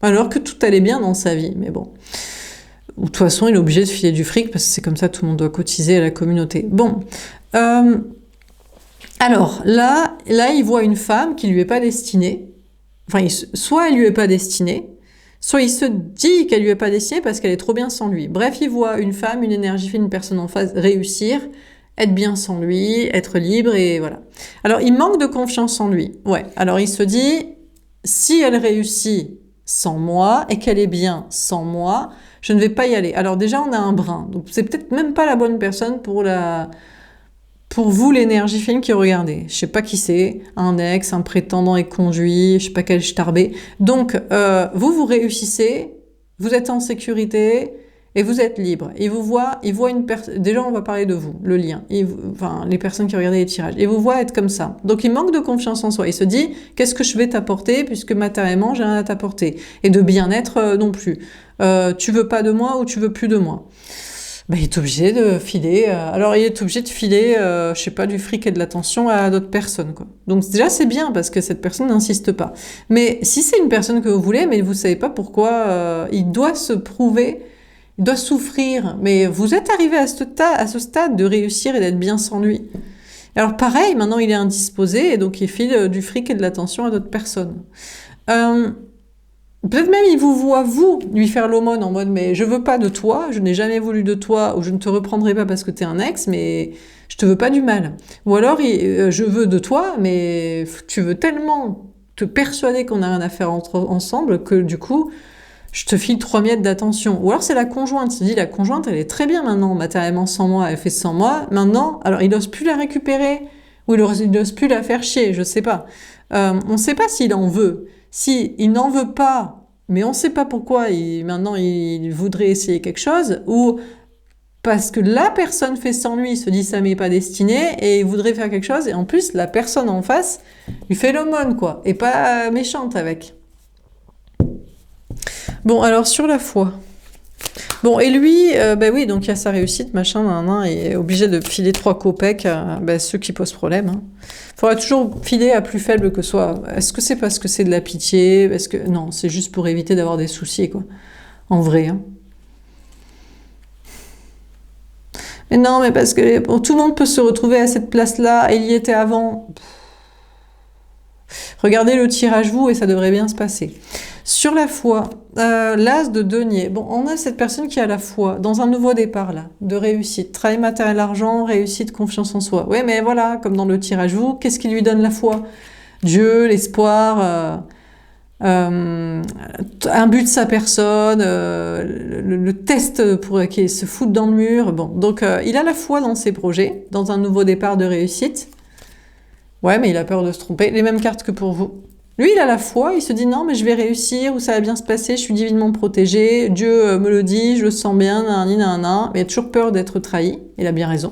[SPEAKER 1] alors que tout allait bien dans sa vie. Mais bon, de toute façon, il est obligé de filer du fric parce que c'est comme ça, tout le monde doit cotiser à la communauté. Bon. Alors, là, il voit une femme qui lui est pas destinée. Enfin, soit elle lui est pas destinée, soit il se dit qu'elle lui est pas destinée parce qu'elle est trop bien sans lui. Bref, il voit une femme, une énergie fine, une personne en face réussir, être bien sans lui, être libre et voilà. Alors, il manque de confiance en lui. Ouais. Alors, il se dit, si elle réussit sans moi et qu'elle est bien sans moi, je ne vais pas y aller. Alors déjà, on a un brin. Donc, c'est peut-être même pas la bonne personne pour vous, l'énergie fine qui regardez. Je sais pas qui c'est, un ex, un prétendant est conduit, je sais pas quel starbé. Donc, vous réussissez, vous êtes en sécurité et vous êtes libre. Il voit une personne. Déjà, on va parler de vous, le lien. Enfin, les personnes qui regardaient les tirages. Il vous voit être comme ça. Donc, il manque de confiance en soi. Il se dit, qu'est-ce que je vais t'apporter puisque matériellement, j'ai rien à t'apporter. Et de bien-être non plus. Tu veux pas de moi ou tu veux plus de moi. Il est obligé de filer. Alors, il est obligé de filer, je sais pas, du fric et de l'attention à d'autres personnes, quoi. Donc, déjà, c'est bien parce que cette personne n'insiste pas. Mais si c'est une personne que vous voulez, mais vous savez pas pourquoi, il doit se prouver, il doit souffrir. Mais vous êtes arrivé à ce stade de réussir et d'être bien sans lui. Alors, pareil, maintenant, il est indisposé et donc il file du fric et de l'attention à d'autres personnes. Peut-être même il vous voit, vous, lui faire l'aumône en mode « mais je veux pas de toi, je n'ai jamais voulu de toi, ou je ne te reprendrai pas parce que t'es un ex, mais je te veux pas du mal. » Ou alors « je veux de toi, mais tu veux tellement te persuader qu'on a rien à faire ensemble que du coup, je te file 3 miettes d'attention. » Ou alors c'est la conjointe, il se dit « la conjointe, elle est très bien maintenant, matériellement sans moi, elle fait sans moi, maintenant, alors il n'ose plus la récupérer, ou il n'ose plus la faire chier, je sais pas. On ne sait pas s'il en veut. Si il n'en veut pas, mais on ne sait pas pourquoi, maintenant il voudrait essayer quelque chose, ou parce que la personne fait sans lui, il se dit ça m'est pas destiné, et il voudrait faire quelque chose, et en plus la personne en face lui fait l'aumône, quoi, et pas méchante avec. Bon, alors sur la foi. Bon, et lui, oui, donc il y a sa réussite, machin, il est obligé de filer 3 copecs à ceux qui posent problème. Hein. Faudra toujours filer à plus faible que soi. Est-ce que c'est parce que c'est de la pitié? Non, c'est juste pour éviter d'avoir des soucis, quoi. En vrai. Hein. Mais non, mais parce que tout le monde peut se retrouver à cette place-là, et il y était avant. Regardez le tirage vous et ça devrait bien se passer. Sur la foi, l'as de denier. Bon, on a cette personne qui a la foi dans un nouveau départ là, de réussite, travail matériel, argent, réussite, confiance en soi. Ouais, mais voilà, comme dans le tirage vous, qu'est-ce qui lui donne la foi? Dieu, l'espoir, un but de sa personne, le test pour qu'il se foute dans le mur. Bon, donc il a la foi dans ses projets, dans un nouveau départ de réussite. Ouais, mais il a peur de se tromper. Les mêmes cartes que pour vous. Lui, il a la foi, il se dit non, mais je vais réussir, ou ça va bien se passer, je suis divinement protégé, Dieu me le dit, je le sens bien, nanana, mais il a toujours peur d'être trahi, il a bien raison.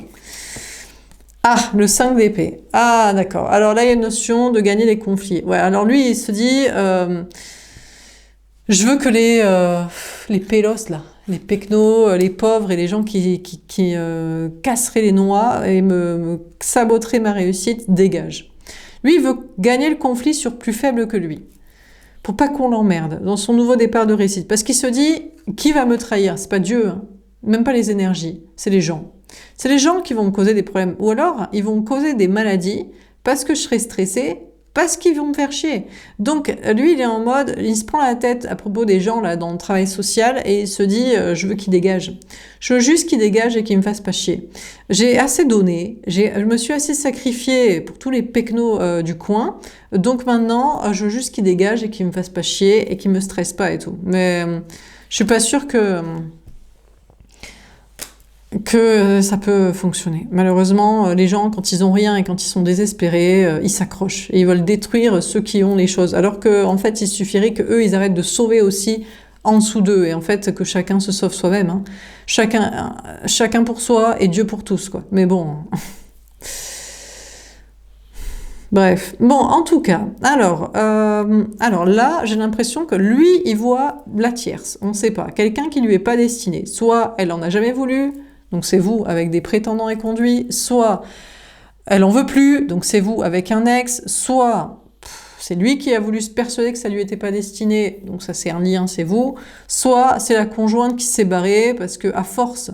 [SPEAKER 1] Ah, le 5 d'épée. Ah, d'accord. Alors là, il y a une notion de gagner les conflits. Ouais, alors lui, il se dit, je veux que les pélos, là, les pecnos, les pauvres et les gens qui casseraient les noix et me saboteraient ma réussite, dégagent. Lui, il veut gagner le conflit sur plus faible que lui. Pour pas qu'on l'emmerde dans son nouveau départ de réussite. Parce qu'il se dit, qui va me trahir? C'est pas Dieu, hein. Même pas les énergies, c'est les gens. C'est les gens qui vont me causer des problèmes. Ou alors, ils vont me causer des maladies parce que je serai stressée parce qu'ils vont me faire chier. Donc, lui, il est en mode, il se prend la tête à propos des gens là dans le travail social et il se dit, je veux qu'ils dégagent. Je veux juste qu'ils dégagent et qu'ils me fassent pas chier. J'ai assez donné, je me suis assez sacrifiée pour tous les pecnos du coin, donc maintenant, je veux juste qu'ils dégagent et qu'ils me fassent pas chier et qu'ils me stressent pas et tout. Mais je suis pas sûre que ça peut fonctionner. Malheureusement, les gens, quand ils ont rien et quand ils sont désespérés, ils s'accrochent et ils veulent détruire ceux qui ont les choses. Alors que, en fait, il suffirait que eux, ils arrêtent de sauver aussi en dessous d'eux et en fait que chacun se sauve soi-même. Hein. Chacun pour soi et Dieu pour tous, quoi. Mais bon. Bref, bon, en tout cas, alors là, j'ai l'impression que lui, il voit la tierce, on ne sait pas, quelqu'un qui lui est pas destiné. Soit elle en a jamais voulu, donc c'est vous avec des prétendants et conduits, soit elle en veut plus, donc c'est vous avec un ex, soit c'est lui qui a voulu se persuader que ça lui était pas destiné, donc ça c'est un lien, c'est vous, soit c'est la conjointe qui s'est barrée parce que à force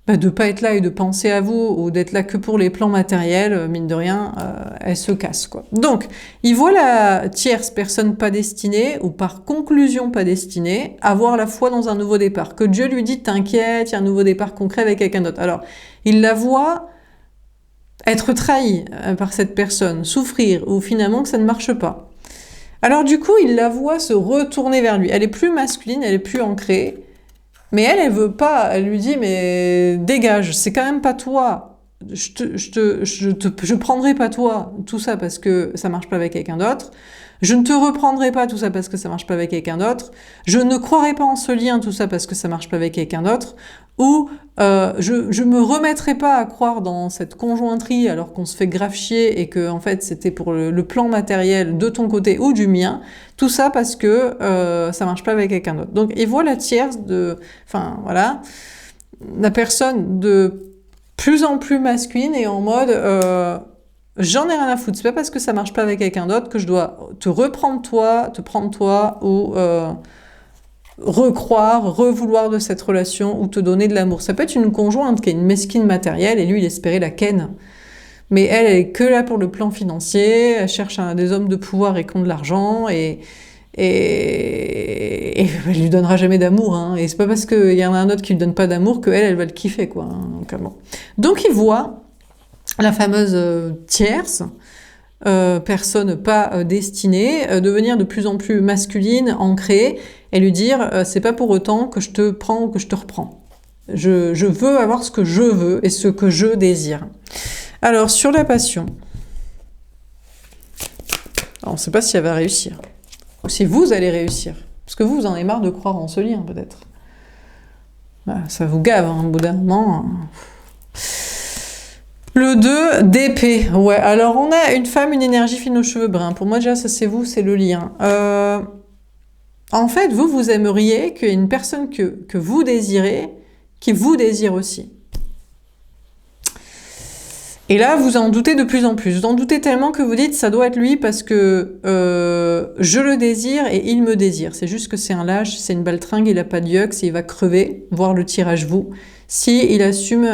[SPEAKER 1] de pas être là et de penser à vous, ou d'être là que pour les plans matériels, mine de rien, elle se casse, quoi. Donc, il voit la tierce personne pas destinée, ou par conclusion pas destinée, avoir la foi dans un nouveau départ. Que Dieu lui dit, t'inquiète, il y a un nouveau départ concret avec quelqu'un d'autre. Alors, il la voit être trahi par cette personne, souffrir, ou finalement que ça ne marche pas. Alors du coup, il la voit se retourner vers lui. Elle est plus masculine, elle est plus ancrée, mais elle veut pas, elle lui dit, mais dégage, c'est quand même pas toi, je prendrai pas toi, tout ça parce que ça marche pas avec quelqu'un d'autre, je ne te reprendrai pas tout ça parce que ça marche pas avec quelqu'un d'autre, je ne croirai pas en ce lien tout ça parce que ça marche pas avec quelqu'un d'autre, ou je me remettrai pas à croire dans cette conjointerie alors qu'on se fait grave chier et que en fait c'était pour le plan matériel de ton côté ou du mien, tout ça parce que ça marche pas avec quelqu'un d'autre. Donc il voit la tierce enfin voilà, la personne de plus en plus masculine et en mode j'en ai rien à foutre, c'est pas parce que ça marche pas avec quelqu'un d'autre que je dois te reprendre toi, te prendre toi ou recroire, revouloir de cette relation ou te donner de l'amour. Ça peut être une conjointe qui est une mesquine matérielle et lui il espérait la ken. Mais elle est que là pour le plan financier, elle cherche des hommes de pouvoir et qui ont de l'argent et elle lui donnera jamais d'amour. Hein. Et c'est pas parce qu'il y en a un autre qui lui donne pas d'amour que elle va le kiffer, quoi. Hein. Donc il voit la fameuse tierce, personne pas destinée, devenir de plus en plus masculine, ancrée, et lui dire c'est pas pour autant que je te prends ou que je te reprends. Je veux avoir ce que je veux et ce que je désire. Alors, sur la passion, alors, on ne sait pas si elle va réussir. Ou si vous allez réussir. Parce que vous en avez marre de croire en ce lien, peut-être. Bah, ça vous gave, hein, au bout d'un moment. Le 2, d'épée. Ouais, alors on a une femme, une énergie fine aux cheveux bruns. Pour moi, déjà, ça c'est vous, c'est le lien. En fait, vous aimeriez qu'il y ait une personne que vous désirez, qui vous désire aussi. Et là, vous en doutez de plus en plus. Vous en doutez tellement que vous dites, ça doit être lui parce que je le désire et il me désire. C'est juste que c'est un lâche, c'est une baltringue, il a pas de yeux, il va crever, voire le tirage vous, si il assume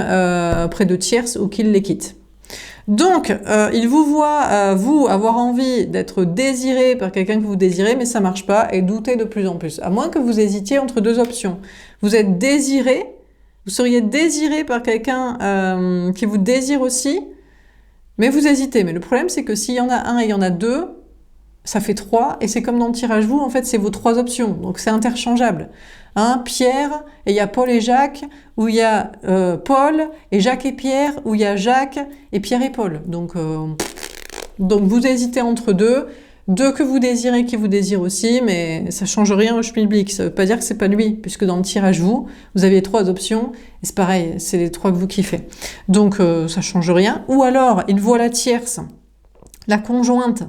[SPEAKER 1] près de tierces ou qu'il les quitte. Donc, il vous voit, vous, avoir envie d'être désiré par quelqu'un que vous désirez, mais ça marche pas, et doutez de plus en plus. À moins que vous hésitiez entre deux options. Vous êtes désiré, vous seriez désiré par quelqu'un qui vous désire aussi, mais vous hésitez. Mais le problème, c'est que s'il y en a un et il y en a deux, ça fait 3, et c'est comme dans le tirage vous, en fait, c'est vos 3 options, donc c'est interchangeable. Hein, Pierre, et il y a Paul et Jacques, ou il y a Paul, et Jacques et Pierre, ou il y a Jacques, et Pierre et Paul. Donc vous hésitez entre deux que vous désirez, qui vous désirent aussi, mais ça change rien au schmilblick. Ça veut pas dire que c'est pas lui, puisque dans le tirage vous avez 3 options, et c'est pareil, c'est les 3 que vous kiffez. Donc ça change rien. Ou alors, il voit la tierce, la conjointe,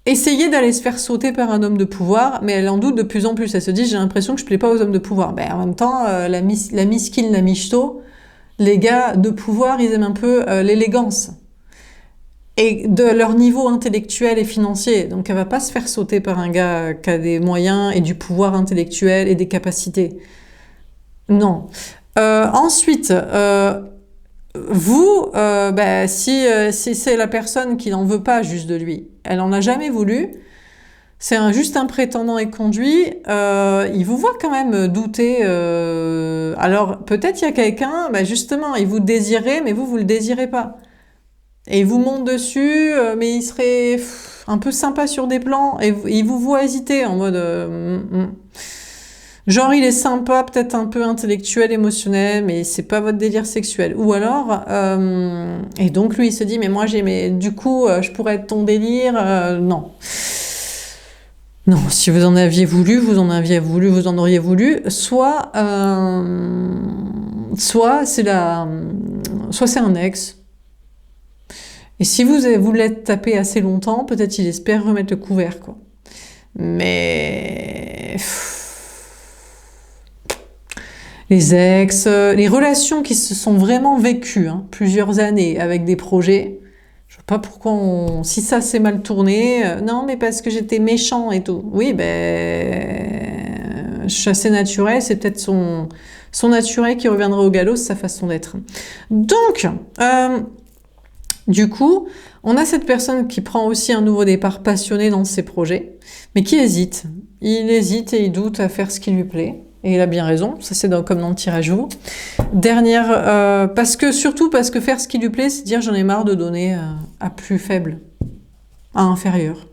[SPEAKER 1] essayer d'aller se faire sauter par un homme de pouvoir, mais elle en doute de plus en plus. Elle se dit, j'ai l'impression que je plais pas aux hommes de pouvoir. Ben, en même temps, la miskine, la michto, les gars de pouvoir, ils aiment un peu l'élégance. Et de leur niveau intellectuel et financier. Donc elle va pas se faire sauter par un gars qui a des moyens et du pouvoir intellectuel et des capacités. Non. Ensuite, vous, si c'est la personne qui n'en veut pas juste de lui, elle en a jamais voulu, c'est juste un prétendant et conduit, il vous voit quand même douter. Alors peut-être il y a quelqu'un, justement, il vous désirait, mais vous le désirez pas. Et il vous monte dessus, mais il serait un peu sympa sur des plans, et il vous voit hésiter en mode... Genre il est sympa, peut-être un peu intellectuel, émotionnel, mais c'est pas votre délire sexuel. Ou alors, et donc lui il se dit, mais moi du coup je pourrais être ton délire, non. Non, si vous en aviez voulu, vous en auriez voulu. Soit c'est un ex. Et si vous l'êtes tapé assez longtemps, peut-être il espère remettre le couvert, quoi. Mais les ex, les relations qui se sont vraiment vécues, plusieurs années avec des projets. Je sais pas pourquoi si ça s'est mal tourné, non mais parce que j'étais méchant et tout. Oui, chassé naturel, c'est peut-être son naturel qui reviendra au galop, c'est sa façon d'être. Donc, du coup, on a cette personne qui prend aussi un nouveau départ passionné dans ses projets, mais qui hésite. Il hésite et il doute à faire ce qui lui plaît. Et il a bien raison, ça c'est comme dans le tirage vous. Surtout parce que faire ce qui lui plaît, c'est dire j'en ai marre de donner à plus faible, à inférieur.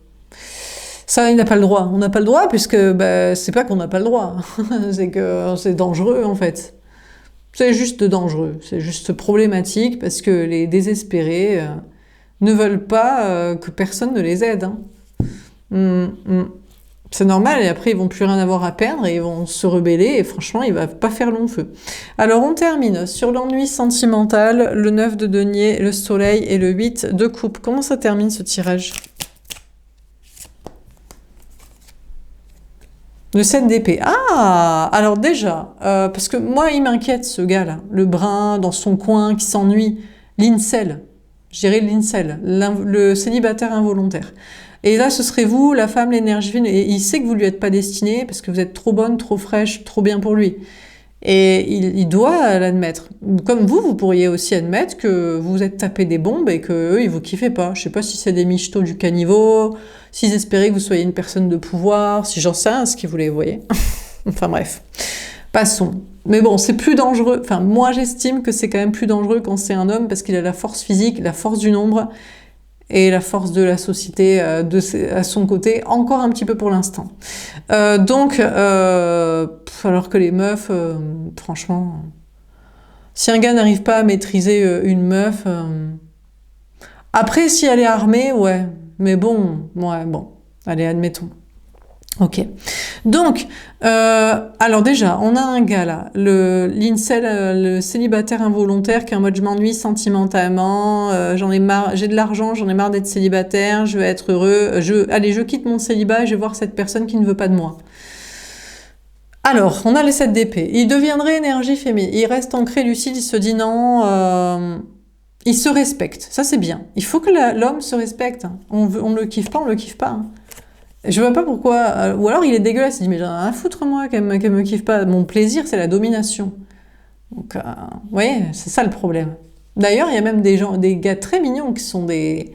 [SPEAKER 1] Ça, il n'a pas le droit. On n'a pas le droit puisque c'est pas qu'on n'a pas le droit, c'est que c'est dangereux en fait. C'est juste dangereux, c'est juste problématique parce que les désespérés ne veulent pas que personne ne les aide. C'est normal, et après ils vont plus rien avoir à perdre et ils vont se rebeller et franchement il va pas faire long feu. Alors on termine sur l'ennui sentimental, le 9 de denier, le soleil et le 8 de coupe. Comment ça termine ce tirage? Le 7 d'épée. Ah, alors déjà, parce que moi il m'inquiète ce gars-là, le brun dans son coin qui s'ennuie, l'incel, je dirais l'incel, le célibataire involontaire. Et là, ce serait vous, la femme, l'énergie fine, et il sait que vous lui êtes pas destinée parce que vous êtes trop bonne, trop fraîche, trop bien pour lui. Et il doit l'admettre. Comme vous pourriez aussi admettre que vous êtes tapé des bombes et que eux, ils vous kiffaient pas. Je sais pas si c'est des michetots du caniveau, s'ils espéraient que vous soyez une personne de pouvoir, si j'en sais rien, ce qu'ils voulaient, vous voyez. Enfin bref. Passons. Mais bon, c'est plus dangereux. Enfin, moi, j'estime que c'est quand même plus dangereux quand c'est un homme parce qu'il a la force physique, la force du nombre et la force de la société à son côté, encore un petit peu pour l'instant. Alors que les meufs, franchement, si un gars n'arrive pas à maîtriser une meuf, après si elle est armée, ouais, mais bon, allez, admettons. Ok. Donc, alors déjà, on a un gars là, l'incel, le célibataire involontaire qui est en mode je m'ennuie sentimentalement, j'en ai marre, j'ai de l'argent, j'en ai marre d'être célibataire, je veux être heureux, je quitte mon célibat et je vais voir cette personne qui ne veut pas de moi. Alors, on a les 7 d'épée. Il deviendrait énergie féminine. Il reste ancré lucide, il se dit non, il se respecte. Ça c'est bien. Il faut que l'homme se respecte. On le kiffe pas, on le kiffe pas. Je vois pas pourquoi. Ou alors il est dégueulasse, il dit mais j'en ai rien à foutre moi qu'elle me kiffe pas. Mon plaisir c'est la domination. Donc, vous voyez, c'est ça le problème. D'ailleurs, il y a même des gars très mignons qui sont des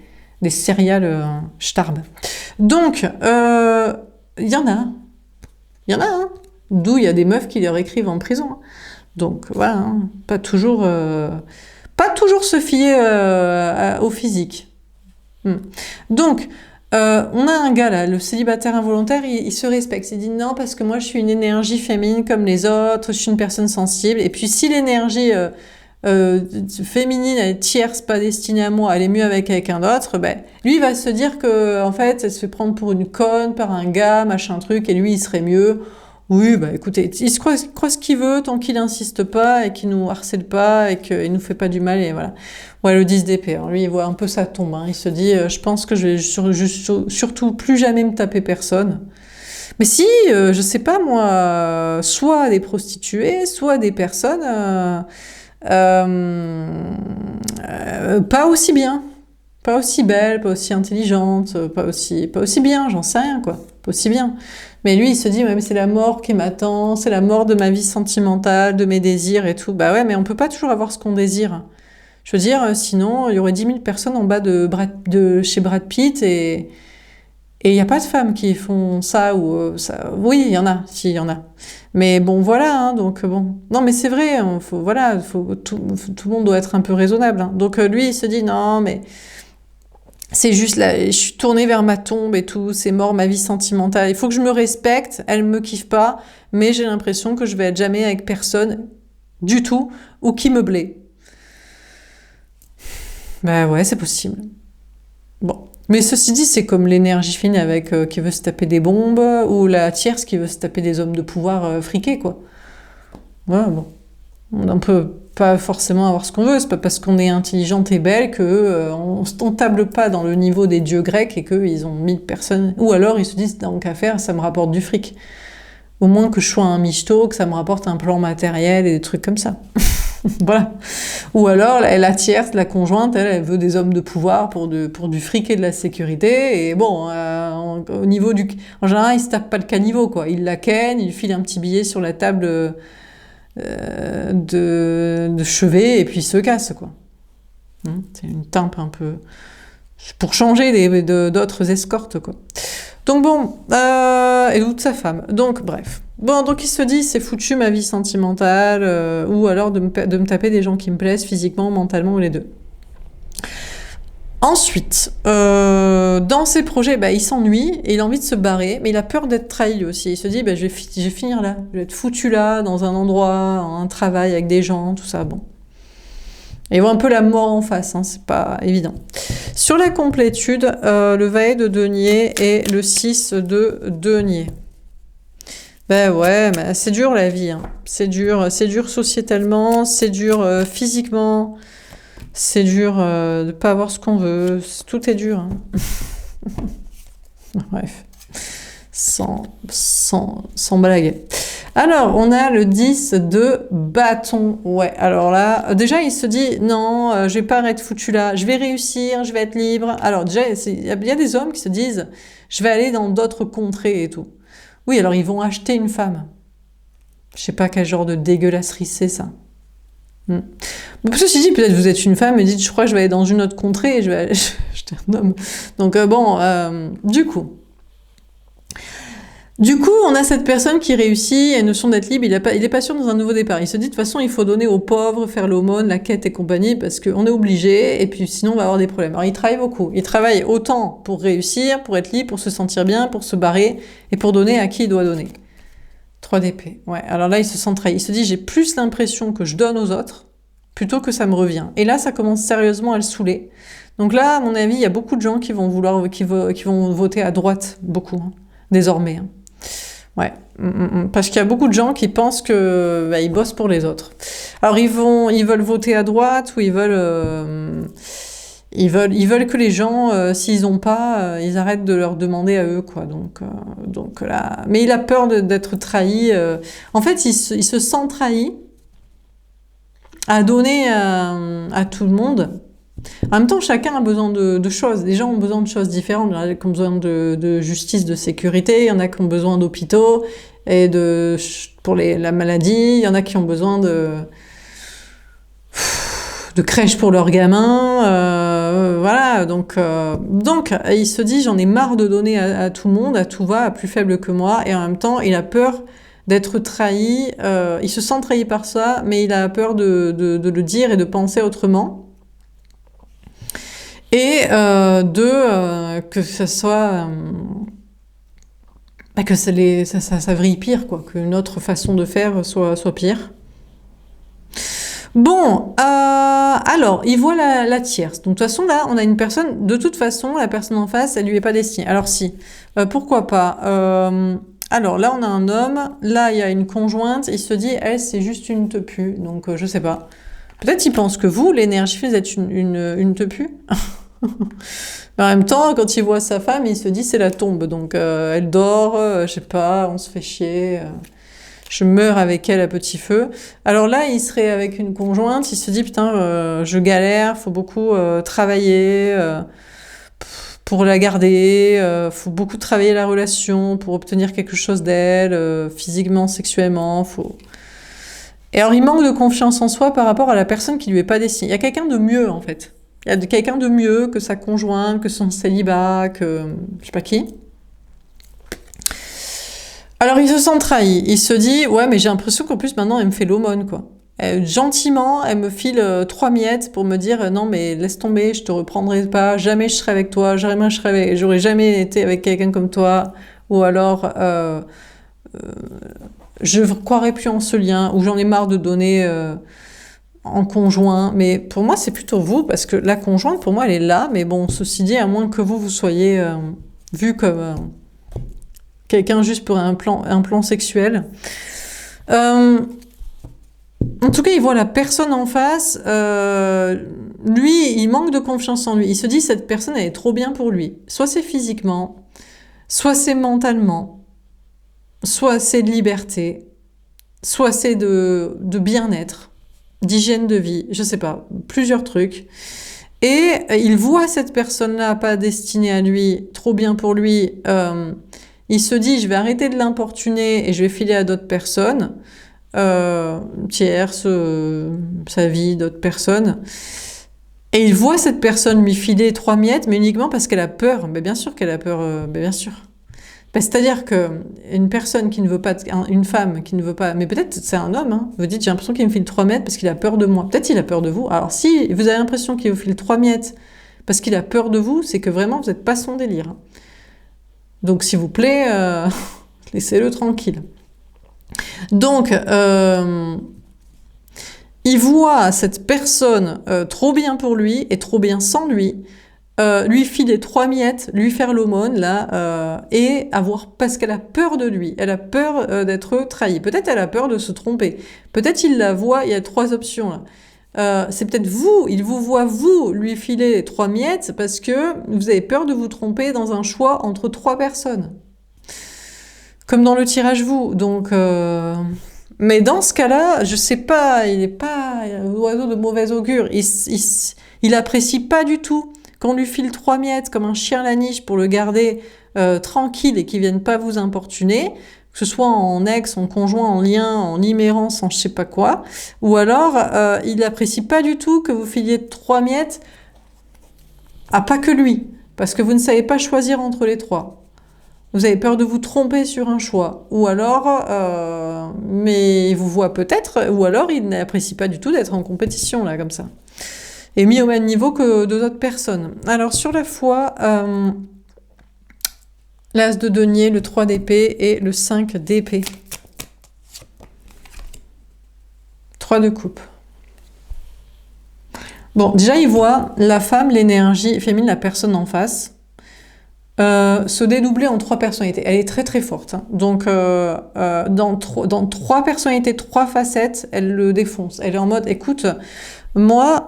[SPEAKER 1] serial starbes. Donc, il y en a. Il y en a, hein. D'où il y a des meufs qui leur écrivent en prison. Donc voilà, pas toujours se fier au physique. Donc, on a un gars là, le célibataire involontaire, il se respecte. Il dit non parce que moi je suis une énergie féminine comme les autres, je suis une personne sensible. Et puis si l'énergie féminine, elle est tierce, pas destinée à moi, elle est mieux avec quelqu'un d'autre, lui il va se dire que en fait, elle se fait prendre pour une conne par un gars, machin truc, et lui il serait mieux. Oui, écoutez, il se croit ce qu'il veut tant qu'il insiste pas et qu'il nous harcèle pas et qu'il nous fait pas du mal et voilà. Ouais, le 10 d'épée, lui il voit un peu sa tombe, il se dit je pense que je vais surtout plus jamais me taper personne. Mais si, je sais pas moi, soit des prostituées, soit des personnes pas aussi bien, pas aussi belles, pas aussi intelligentes, pas aussi bien, j'en sais rien quoi, pas aussi bien. Mais lui, il se dit, mais c'est la mort qui m'attend, c'est la mort de ma vie sentimentale, de mes désirs et tout. Bah ouais, mais on peut pas toujours avoir ce qu'on désire. Je veux dire, sinon, il y aurait 10 000 personnes en bas de chez Brad Pitt et il n'y a pas de femmes qui font ça ou ça. Oui, il y en a, si, il y en a. Mais bon, voilà, hein, donc bon. Non, mais c'est vrai, voilà, tout le monde doit être un peu raisonnable. Hein. Donc lui, il se dit, non, mais c'est juste là, je suis tournée vers ma tombe et tout, c'est mort ma vie sentimentale. Il faut que je me respecte, elle me kiffe pas, mais j'ai l'impression que je vais être jamais avec personne du tout ou qui me plaît. Bah ouais, c'est possible. Bon. Mais ceci dit, c'est comme l'énergie fine avec qui veut se taper des bombes ou la tierce qui veut se taper des hommes de pouvoir friqués, quoi. Ouais, bon. On peut pas forcément avoir ce qu'on veut, c'est pas parce qu'on est intelligente et belle que on table pas dans le niveau des dieux grecs et qu'ils ont 1000 personnes. Ou alors ils se disent, tant qu'à faire, ça me rapporte du fric. Au moins que je sois un michto, que ça me rapporte un plan matériel et des trucs comme ça. Voilà. Ou alors, la tierce, la conjointe, elle veut des hommes de pouvoir pour du fric et de la sécurité. Et bon, au niveau du... En général, ils se tapent pas le caniveau, quoi. Ils la kennent, ils filent un petit billet sur la table de chevet et puis ils se cassent, quoi. C'est une timpe un peu... Pour changer d'autres escortes, quoi. Donc bon, et ou de sa femme. Donc bref. Bon, donc il se dit, c'est foutu ma vie sentimentale, ou alors de me taper des gens qui me plaisent physiquement, mentalement, ou les deux. Ensuite, dans ses projets, il s'ennuie et il a envie de se barrer, mais il a peur d'être trahi lui aussi. Il se dit, je vais finir là, je vais être foutu là, dans un endroit, un travail avec des gens, tout ça, bon. Et il voit un peu la mort en face, hein, c'est pas évident. Sur la complétude, le valet de denier et le 6 de denier. Ben ouais, mais c'est dur la vie, hein. C'est dur sociétalement, c'est dur physiquement, c'est dur de pas avoir ce qu'on veut, tout est dur. Hein. Bref, sans blague. Alors, on a le 10 de bâton. Ouais, alors là, déjà, il se dit, non, je vais pas être foutu là, je vais réussir, je vais être libre. Alors déjà, il y a des hommes qui se disent, je vais aller dans d'autres contrées et tout. Oui, alors ils vont acheter une femme. Je sais pas quel genre de dégueulasserie c'est ça. Bon, ceci dit, peut-être vous êtes une femme et dites, je crois que je vais aller dans une autre contrée et je vais aller acheter un homme. Donc Du coup, on a cette personne qui réussit, une notion d'être libre, il est pas sûr dans un nouveau départ. Il se dit, de toute façon, il faut donner aux pauvres, faire l'aumône, la quête et compagnie, parce qu'on est obligé, et puis sinon on va avoir des problèmes. Alors il travaille beaucoup. Il travaille autant pour réussir, pour être libre, pour se sentir bien, pour se barrer, et pour donner à qui il doit donner. 3 d'épée. Ouais, alors là, il se sent trahi. Il se dit, j'ai plus l'impression que je donne aux autres, plutôt que ça me revient. Et là, ça commence sérieusement à le saouler. Donc là, à mon avis, il y a beaucoup de gens qui vont voter à droite, beaucoup, hein, désormais. Hein. Ouais, parce qu'il y a beaucoup de gens qui pensent que ils bossent pour les autres. Alors ils veulent voter à droite ou ils veulent que les gens, s'ils ont pas, ils arrêtent de leur demander à eux, quoi. Donc là, mais il a peur d'être trahi. En fait, il se sent trahi à donner à tout le monde. En même temps, chacun a besoin de choses. Les gens ont besoin de choses différentes. Il y en a qui ont besoin de justice, de sécurité. Il y en a qui ont besoin d'hôpitaux et pour la maladie. Il y en a qui ont besoin de crèches pour leurs gamins. Voilà. Donc, il se dit, j'en ai marre de donner à tout le monde, à tout va, à plus faible que moi. Et en même temps, il a peur d'être trahi. Il se sent trahi par ça, mais il a peur de le dire et de penser autrement. Et que ça soit que ça vrille pire, quoi, qu'une autre façon de faire soit pire. Bon, alors il voit la tierce. Donc de toute façon là, on a une personne. De toute façon, la personne en face, elle lui est pas destinée. Alors si, pourquoi pas. Alors là, on a un homme. Là, il y a une conjointe. Il se dit, elle, c'est juste une teupue. Donc je sais pas. Peut-être il pense que vous, l'énergie, vous êtes une teupue. En même temps, quand il voit sa femme, il se dit c'est la tombe. Donc elle dort, je sais pas, on se fait chier. Je meurs avec elle à petit feu. Alors là, il serait avec une conjointe, il se dit putain, je galère, faut beaucoup travailler pour la garder, faut beaucoup travailler la relation pour obtenir quelque chose d'elle, physiquement, sexuellement, faut... Et alors, il manque de confiance en soi par rapport à la personne qui lui est pas destinée. Il y a quelqu'un de mieux, en fait. Il y a quelqu'un de mieux que sa conjointe, que son célibat, que je sais pas qui. Alors, il se sent trahi. Il se dit, ouais, mais j'ai l'impression qu'en plus, maintenant, elle me fait l'aumône, quoi. Gentiment, elle me file 3 miettes pour me dire, non, mais laisse tomber, je te reprendrai pas, jamais je serai avec toi, j'aurais jamais été avec quelqu'un comme toi, ou alors, je ne croirais plus en ce lien, ou j'en ai marre de donner en conjoint. Mais pour moi, c'est plutôt vous, parce que la conjointe, pour moi, elle est là, mais bon, ceci dit, à moins que vous soyez vu comme quelqu'un juste pour un plan sexuel. En tout cas, il voit la personne en face. Lui, il manque de confiance en lui. Il se dit, cette personne, elle est trop bien pour lui. Soit c'est physiquement, soit c'est mentalement, soit c'est de liberté, soit c'est de bien-être, d'hygiène de vie, je sais pas, plusieurs trucs. Et il voit cette personne-là, pas destinée à lui, trop bien pour lui. Il se dit, je vais arrêter de l'importuner et je vais filer à d'autres personnes. Tierce, sa vie, d'autres personnes. Et il voit cette personne lui filer 3 miettes, mais uniquement parce qu'elle a peur. Mais bien sûr qu'elle a peur, bien sûr. C'est-à-dire que une personne qui ne veut pas, une femme qui ne veut pas, mais peut-être c'est un homme, hein, vous dites j'ai l'impression qu'il me file 3 miettes parce qu'il a peur de moi. Peut-être il a peur de vous. Alors si vous avez l'impression qu'il vous file 3 miettes parce qu'il a peur de vous, c'est que vraiment vous n'êtes pas son délire. Hein. Donc s'il vous plaît, laissez-le tranquille. Donc, il voit cette personne trop bien pour lui et trop bien sans lui, lui filer 3 miettes, lui faire l'aumône là, et parce qu'elle a peur de lui, elle a peur d'être trahie. Peut-être elle a peur de se tromper. Peut-être il la voit. Il y a 3 options là. C'est peut-être vous, il vous voit vous lui filer 3 miettes parce que vous avez peur de vous tromper dans un choix entre 3 personnes. Comme dans le tirage vous. Donc, mais dans ce cas-là, je sais pas, il est pas oiseau de mauvais augure. Il apprécie pas du tout qu'on lui file 3 miettes comme un chien à la niche pour le garder tranquille et qu'il vienne pas vous importuner, que ce soit en ex, en conjoint, en lien, en imérence, en je sais pas quoi. Ou alors, il apprécie pas du tout que vous filiez 3 miettes à pas que lui, parce que vous ne savez pas choisir entre les 3. Vous avez peur de vous tromper sur un choix. Ou alors, mais il vous voit peut-être, ou alors il n'apprécie pas du tout d'être en compétition, là, comme ça. Et mis au même niveau que d'autres personnes. Alors, sur la foi, l'As de denier, le 3 d'épée et le 5 d'épée. 3 de coupe. Bon, déjà, il voit la femme, l'énergie féminine, la personne en face. Se dédoubler en 3 personnalités. Elle est très très forte. Hein. Donc, dans 3 personnalités, 3 facettes, elle le défonce. Elle est en mode, écoute, moi,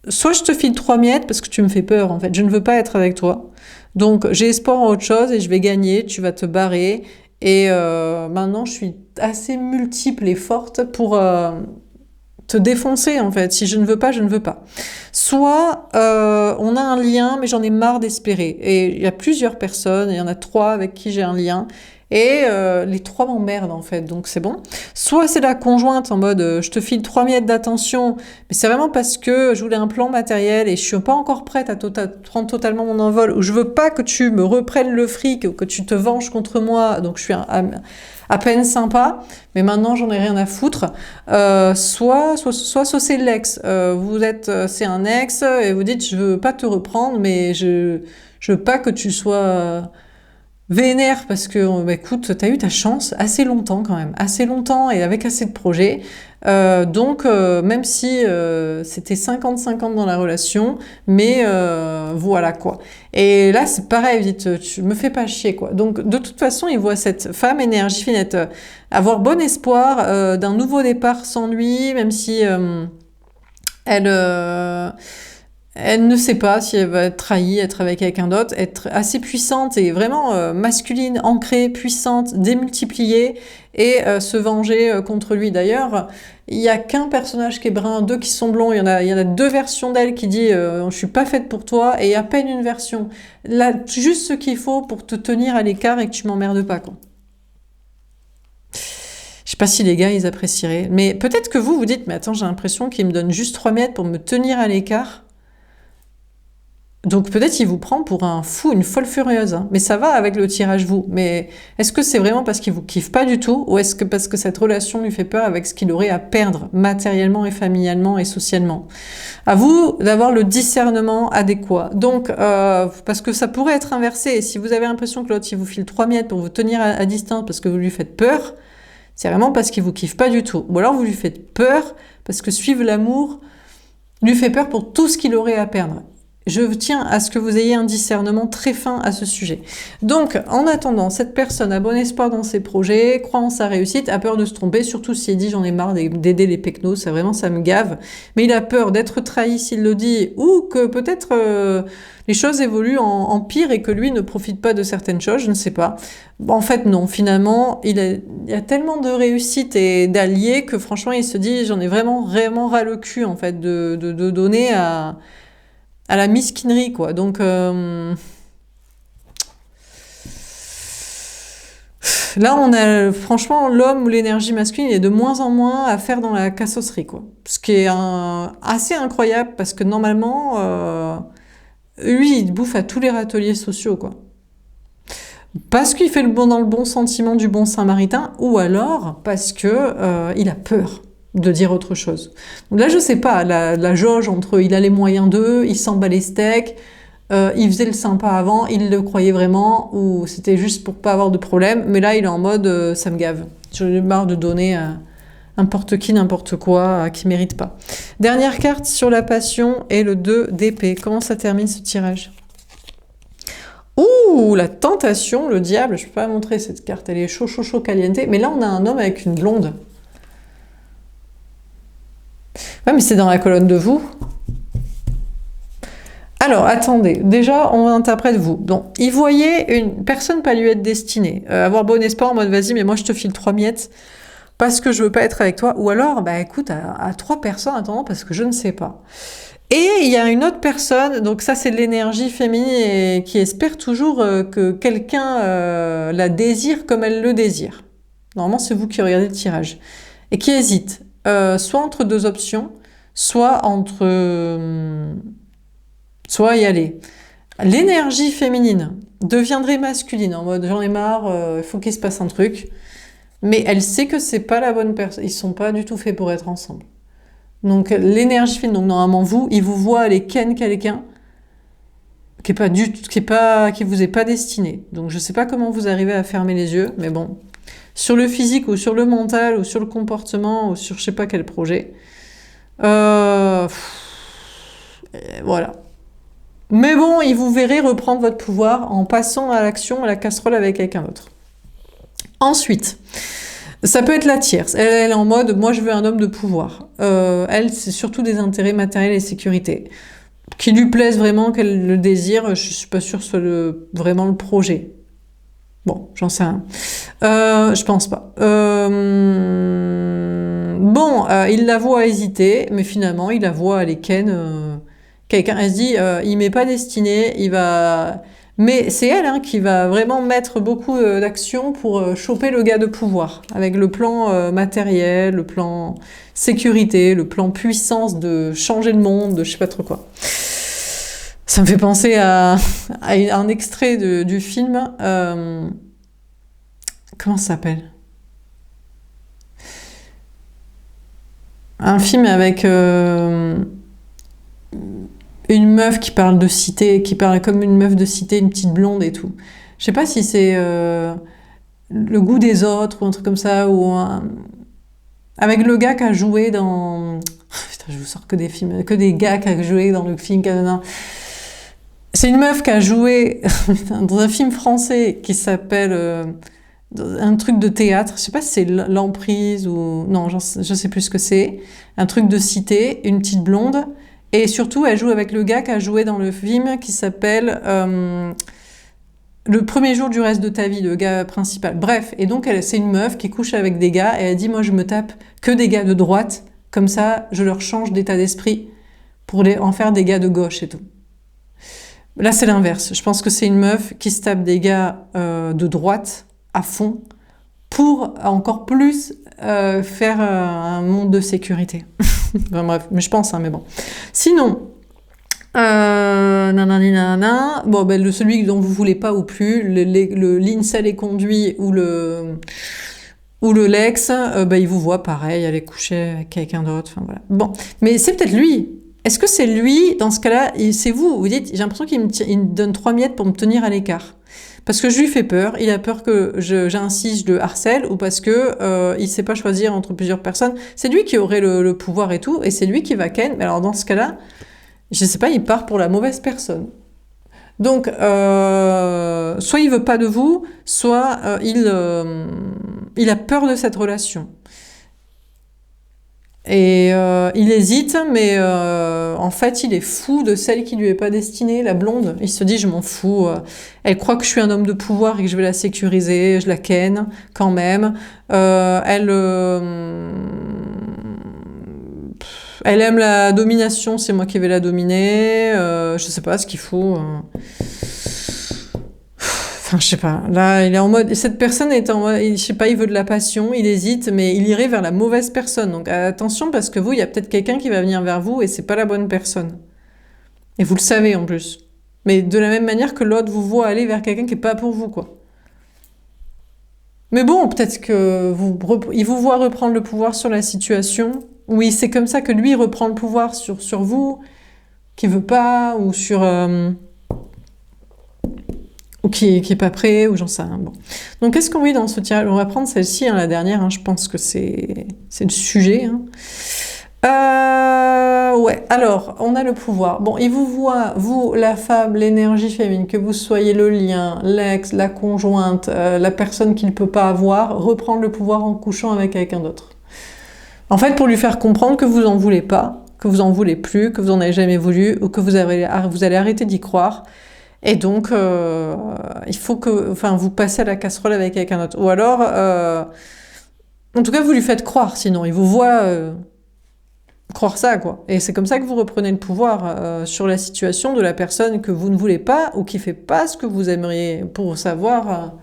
[SPEAKER 1] soit je te file 3 miettes parce que tu me fais peur, en fait. Je ne veux pas être avec toi. Donc, j'ai espoir en autre chose et je vais gagner. Tu vas te barrer. Et maintenant, je suis assez multiple et forte pour te défoncer, en fait. Si je ne veux pas, je ne veux pas. Soit on a un lien, mais j'en ai marre d'espérer. Et il y a plusieurs personnes, il y en a 3 avec qui j'ai un lien. Et les 3 m'emmerdent, en fait, donc c'est bon. Soit c'est la conjointe en mode je te file 3 miettes d'attention, mais c'est vraiment parce que je voulais un plan matériel et je suis pas encore prête à prendre totalement mon envol, ou je veux pas que tu me reprennes le fric, ou que tu te venges contre moi, donc je suis à peine sympa, mais maintenant j'en ai rien à foutre. Soit c'est l'ex. C'est un ex et vous dites je veux pas te reprendre, mais je veux pas que tu sois vénère parce que bah, écoute, t'as eu ta chance assez longtemps quand même, assez longtemps et avec assez de projets. Donc même si c'était 50-50 dans la relation, mais voilà quoi. Et là c'est pareil, vous dites tu me fais pas chier quoi. Donc de toute façon il voit cette femme énergie finette avoir bon espoir d'un nouveau départ sans lui, même si elle ne sait pas si elle va être trahie, être avec quelqu'un d'autre, être assez puissante et vraiment masculine, ancrée, puissante, démultipliée et se venger contre lui. D'ailleurs, il n'y a qu'un personnage qui est brun, 2 qui sont blonds, il y en a 2 versions d'elle qui dit je suis pas faite pour toi, et à peine une version. Là, juste ce qu'il faut pour te tenir à l'écart et que tu m'emmerdes pas, quoi. Je sais pas si les gars, ils apprécieraient. Mais peut-être que vous dites, mais attends, j'ai l'impression qu'il me donne juste 3 mètres pour me tenir à l'écart. Donc peut-être il vous prend pour un fou, une folle furieuse, hein. Mais ça va avec le tirage vous. Mais est-ce que c'est vraiment parce qu'il vous kiffe pas du tout, ou est-ce que parce que cette relation lui fait peur avec ce qu'il aurait à perdre matériellement et familialement et socialement? À vous d'avoir le discernement adéquat. Donc parce que ça pourrait être inversé. Et si vous avez l'impression que l'autre il vous file 3 mètres pour vous tenir à distance parce que vous lui faites peur, c'est vraiment parce qu'il vous kiffe pas du tout. Ou alors vous lui faites peur parce que suivre l'amour lui fait peur pour tout ce qu'il aurait à perdre. Je tiens à ce que vous ayez un discernement très fin à ce sujet. Donc, en attendant, cette personne a bon espoir dans ses projets, croit en sa réussite, a peur de se tromper, surtout s'il dit j'en ai marre d'aider les pecnos, ça vraiment ça me gave. Mais il a peur d'être trahi s'il le dit, ou que peut-être les choses évoluent en pire et que lui ne profite pas de certaines choses, je ne sais pas. En fait, non, finalement, il y a tellement de réussite et d'alliés que franchement, il se dit j'en ai vraiment ras le cul en fait de donner à la misquinerie, quoi. Donc, là, on a, franchement, l'homme ou l'énergie masculine est de moins en moins à faire dans la cassosserie, quoi. Ce qui est assez incroyable, parce que normalement, lui, il bouffe à tous les râteliers sociaux, quoi. Parce qu'il fait dans le bon sentiment du bon Samaritain, ou alors parce que il a peur de dire autre chose. Donc là, je sais pas, la jauge entre il a les moyens d'eux, il s'en bat les steaks, il faisait le sympa avant, il le croyait vraiment, ou c'était juste pour pas avoir de problème, mais là, il est en mode ça me gave. J'en ai marre de donner à n'importe qui, n'importe quoi, qui mérite pas. Dernière carte sur la passion et le 2 d'épée. Comment ça termine ce tirage? Ouh, la tentation, le diable, je peux pas montrer cette carte, elle est chaud caliente, mais là, on a un homme avec une blonde. Ouais, mais c'est dans la colonne de vous. Alors, attendez. Déjà, on interprète vous. Donc, il voyait une personne pas lui être destinée. Avoir bon espoir en mode, vas-y, mais moi, je te file 3 miettes parce que je veux pas être avec toi. Ou alors, bah écoute, à 3 personnes, attends, parce que je ne sais pas. Et il y a une autre personne, donc ça, c'est de l'énergie féminine et qui espère toujours que quelqu'un la désire comme elle le désire. Normalement, c'est vous qui regardez le tirage. Et qui hésite. Soit entre 2 options, soit soit y aller. L'énergie féminine deviendrait masculine, en mode j'en ai marre, il faut qu'il se passe un truc. Mais elle sait que c'est pas la bonne personne, ils sont pas du tout faits pour être ensemble. Donc l'énergie féminine, donc normalement vous, il vous voit aller ken quelqu'un qui vous est pas destiné. Donc je sais pas comment vous arrivez à fermer les yeux, mais bon. Sur le physique, ou sur le mental, ou sur le comportement, ou sur je sais pas quel projet. Voilà. Mais bon, il vous verrez reprendre votre pouvoir en passant à l'action, à la casserole avec quelqu'un d'autre. Ensuite, ça peut être la tierce. Elle est en mode, moi je veux un homme de pouvoir. Elle, c'est surtout des intérêts matériels et sécurité. Qui lui plaisent vraiment, qu'elle le désire, je suis pas sûre que ce soit vraiment le projet. Bon, j'en sais rien. Je pense pas. Il la voit hésiter, mais finalement, il la voit aller ken quelqu'un. Elle se dit, il m'est pas destiné, il va... Mais c'est elle qui va vraiment mettre beaucoup d'action pour choper le gars de pouvoir, avec le plan matériel, le plan sécurité, le plan puissance de changer le monde, de je sais pas trop quoi. Ça me fait penser à un extrait du film. Comment ça s'appelle? Un film avec une meuf qui parle de cité, qui parle comme une meuf de cité, une petite blonde et tout. Je sais pas si c'est Le goût des autres ou un truc comme ça, ou avec le gars qui a joué dans... Putain, je vous sors que des films, que des gars qui a joué dans le film. C'est une meuf qui a joué dans un film français qui s'appelle un truc de théâtre. Je sais pas si c'est l'emprise ou... Non, je sais plus ce que c'est. Un truc de cité, une petite blonde. Et surtout, elle joue avec le gars qui a joué dans le film qui s'appelle Le premier jour du reste de ta vie, le gars principal. Bref, et donc c'est une meuf qui couche avec des gars et elle dit « Moi, je me tape que des gars de droite. Comme ça, je leur change d'état d'esprit pour en faire des gars de gauche et tout. » Là, c'est l'inverse. Je pense que c'est une meuf qui se tape des gars de droite à fond pour encore plus faire un monde de sécurité. Enfin, bref, mais je pense, hein, mais bon. Sinon, nanani nanana, bon, ben, celui dont vous voulez pas ou plus, l'incel est conduit ou le Lex, ben, il vous voit pareil, aller coucher avec quelqu'un d'autre, enfin voilà. Bon, mais c'est peut-être lui. Est-ce que c'est lui, dans ce cas-là, c'est vous? Vous dites, j'ai l'impression il me donne 3 miettes pour me tenir à l'écart. Parce que je lui fais peur, il a peur que j'insiste, je le harcèle, ou parce que il sait pas choisir entre plusieurs personnes. C'est lui qui aurait le pouvoir et tout, et c'est lui qui va ken. Mais alors dans ce cas-là, je sais pas, il part pour la mauvaise personne. Donc, soit il veut pas de vous, soit il a peur de cette relation. Et il hésite, mais en fait, il est fou de celle qui lui est pas destinée, la blonde. Il se dit, je m'en fous. Elle croit que je suis un homme de pouvoir et que je vais la sécuriser. Je la ken quand même. Elle aime la domination, c'est moi qui vais la dominer. Je sais pas ce qu'il faut. Enfin, je sais pas. Là, il est en mode. Cette personne est en mode. Je sais pas, il veut de la passion, il hésite, mais il irait vers la mauvaise personne. Donc attention, parce que vous, il y a peut-être quelqu'un qui va venir vers vous et c'est pas la bonne personne. Et vous le savez en plus. Mais de la même manière que l'autre vous voit aller vers quelqu'un qui est pas pour vous, quoi. Mais bon, peut-être que il vous voit reprendre le pouvoir sur la situation. Oui, c'est comme ça que lui reprend le pouvoir sur vous, qui veut pas, ou sur. Ou qui est pas prêt, ou j'en sais rien. Bon. Donc, qu'est-ce qu'on vit dans ce tirage? On va prendre celle-ci, hein, la dernière. Hein, je pense que c'est le sujet. Hein. Ouais, alors, on a le pouvoir. Bon, il vous voit, vous, la femme, l'énergie féminine, que vous soyez le lien, l'ex, la conjointe, la personne qu'il ne peut pas avoir, reprendre le pouvoir en couchant avec quelqu'un d'autre. En fait, pour lui faire comprendre que vous en voulez pas, que vous en voulez plus, que vous en avez jamais voulu, ou que vous allez arrêter d'y croire. Et donc, il faut que, enfin, vous passez à la casserole avec quelqu'un d'autre. Ou alors, en tout cas, vous lui faites croire, sinon il vous voit croire ça, quoi. Et c'est comme ça que vous reprenez le pouvoir sur la situation de la personne que vous ne voulez pas ou qui fait pas ce que vous aimeriez pour savoir,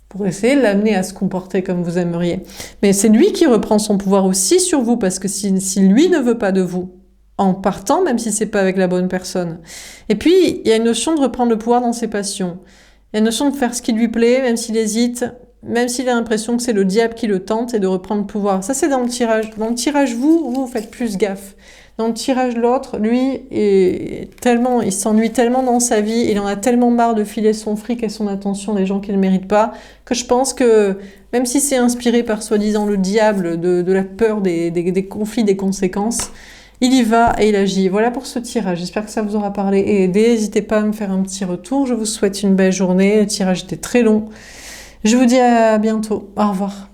[SPEAKER 1] pour essayer de l'amener à se comporter comme vous aimeriez. Mais c'est lui qui reprend son pouvoir aussi sur vous, parce que si lui ne veut pas de vous, en partant, même si c'est pas avec la bonne personne. Et puis, il y a une notion de reprendre le pouvoir dans ses passions. Il y a une notion de faire ce qui lui plaît, même s'il hésite, même s'il a l'impression que c'est le diable qui le tente, et de reprendre le pouvoir. Ça, c'est dans le tirage. Dans le tirage, vous faites plus gaffe. Dans le tirage, l'autre, lui, il s'ennuie tellement dans sa vie, il en a tellement marre de filer son fric et son attention des gens qu'il ne mérite pas, que je pense que, même si c'est inspiré par soi-disant le diable, de la peur des conflits, des conséquences, il y va et il agit. Voilà pour ce tirage. J'espère que ça vous aura parlé et aidé. N'hésitez pas à me faire un petit retour. Je vous souhaite une belle journée. Le tirage était très long. Je vous dis à bientôt. Au revoir.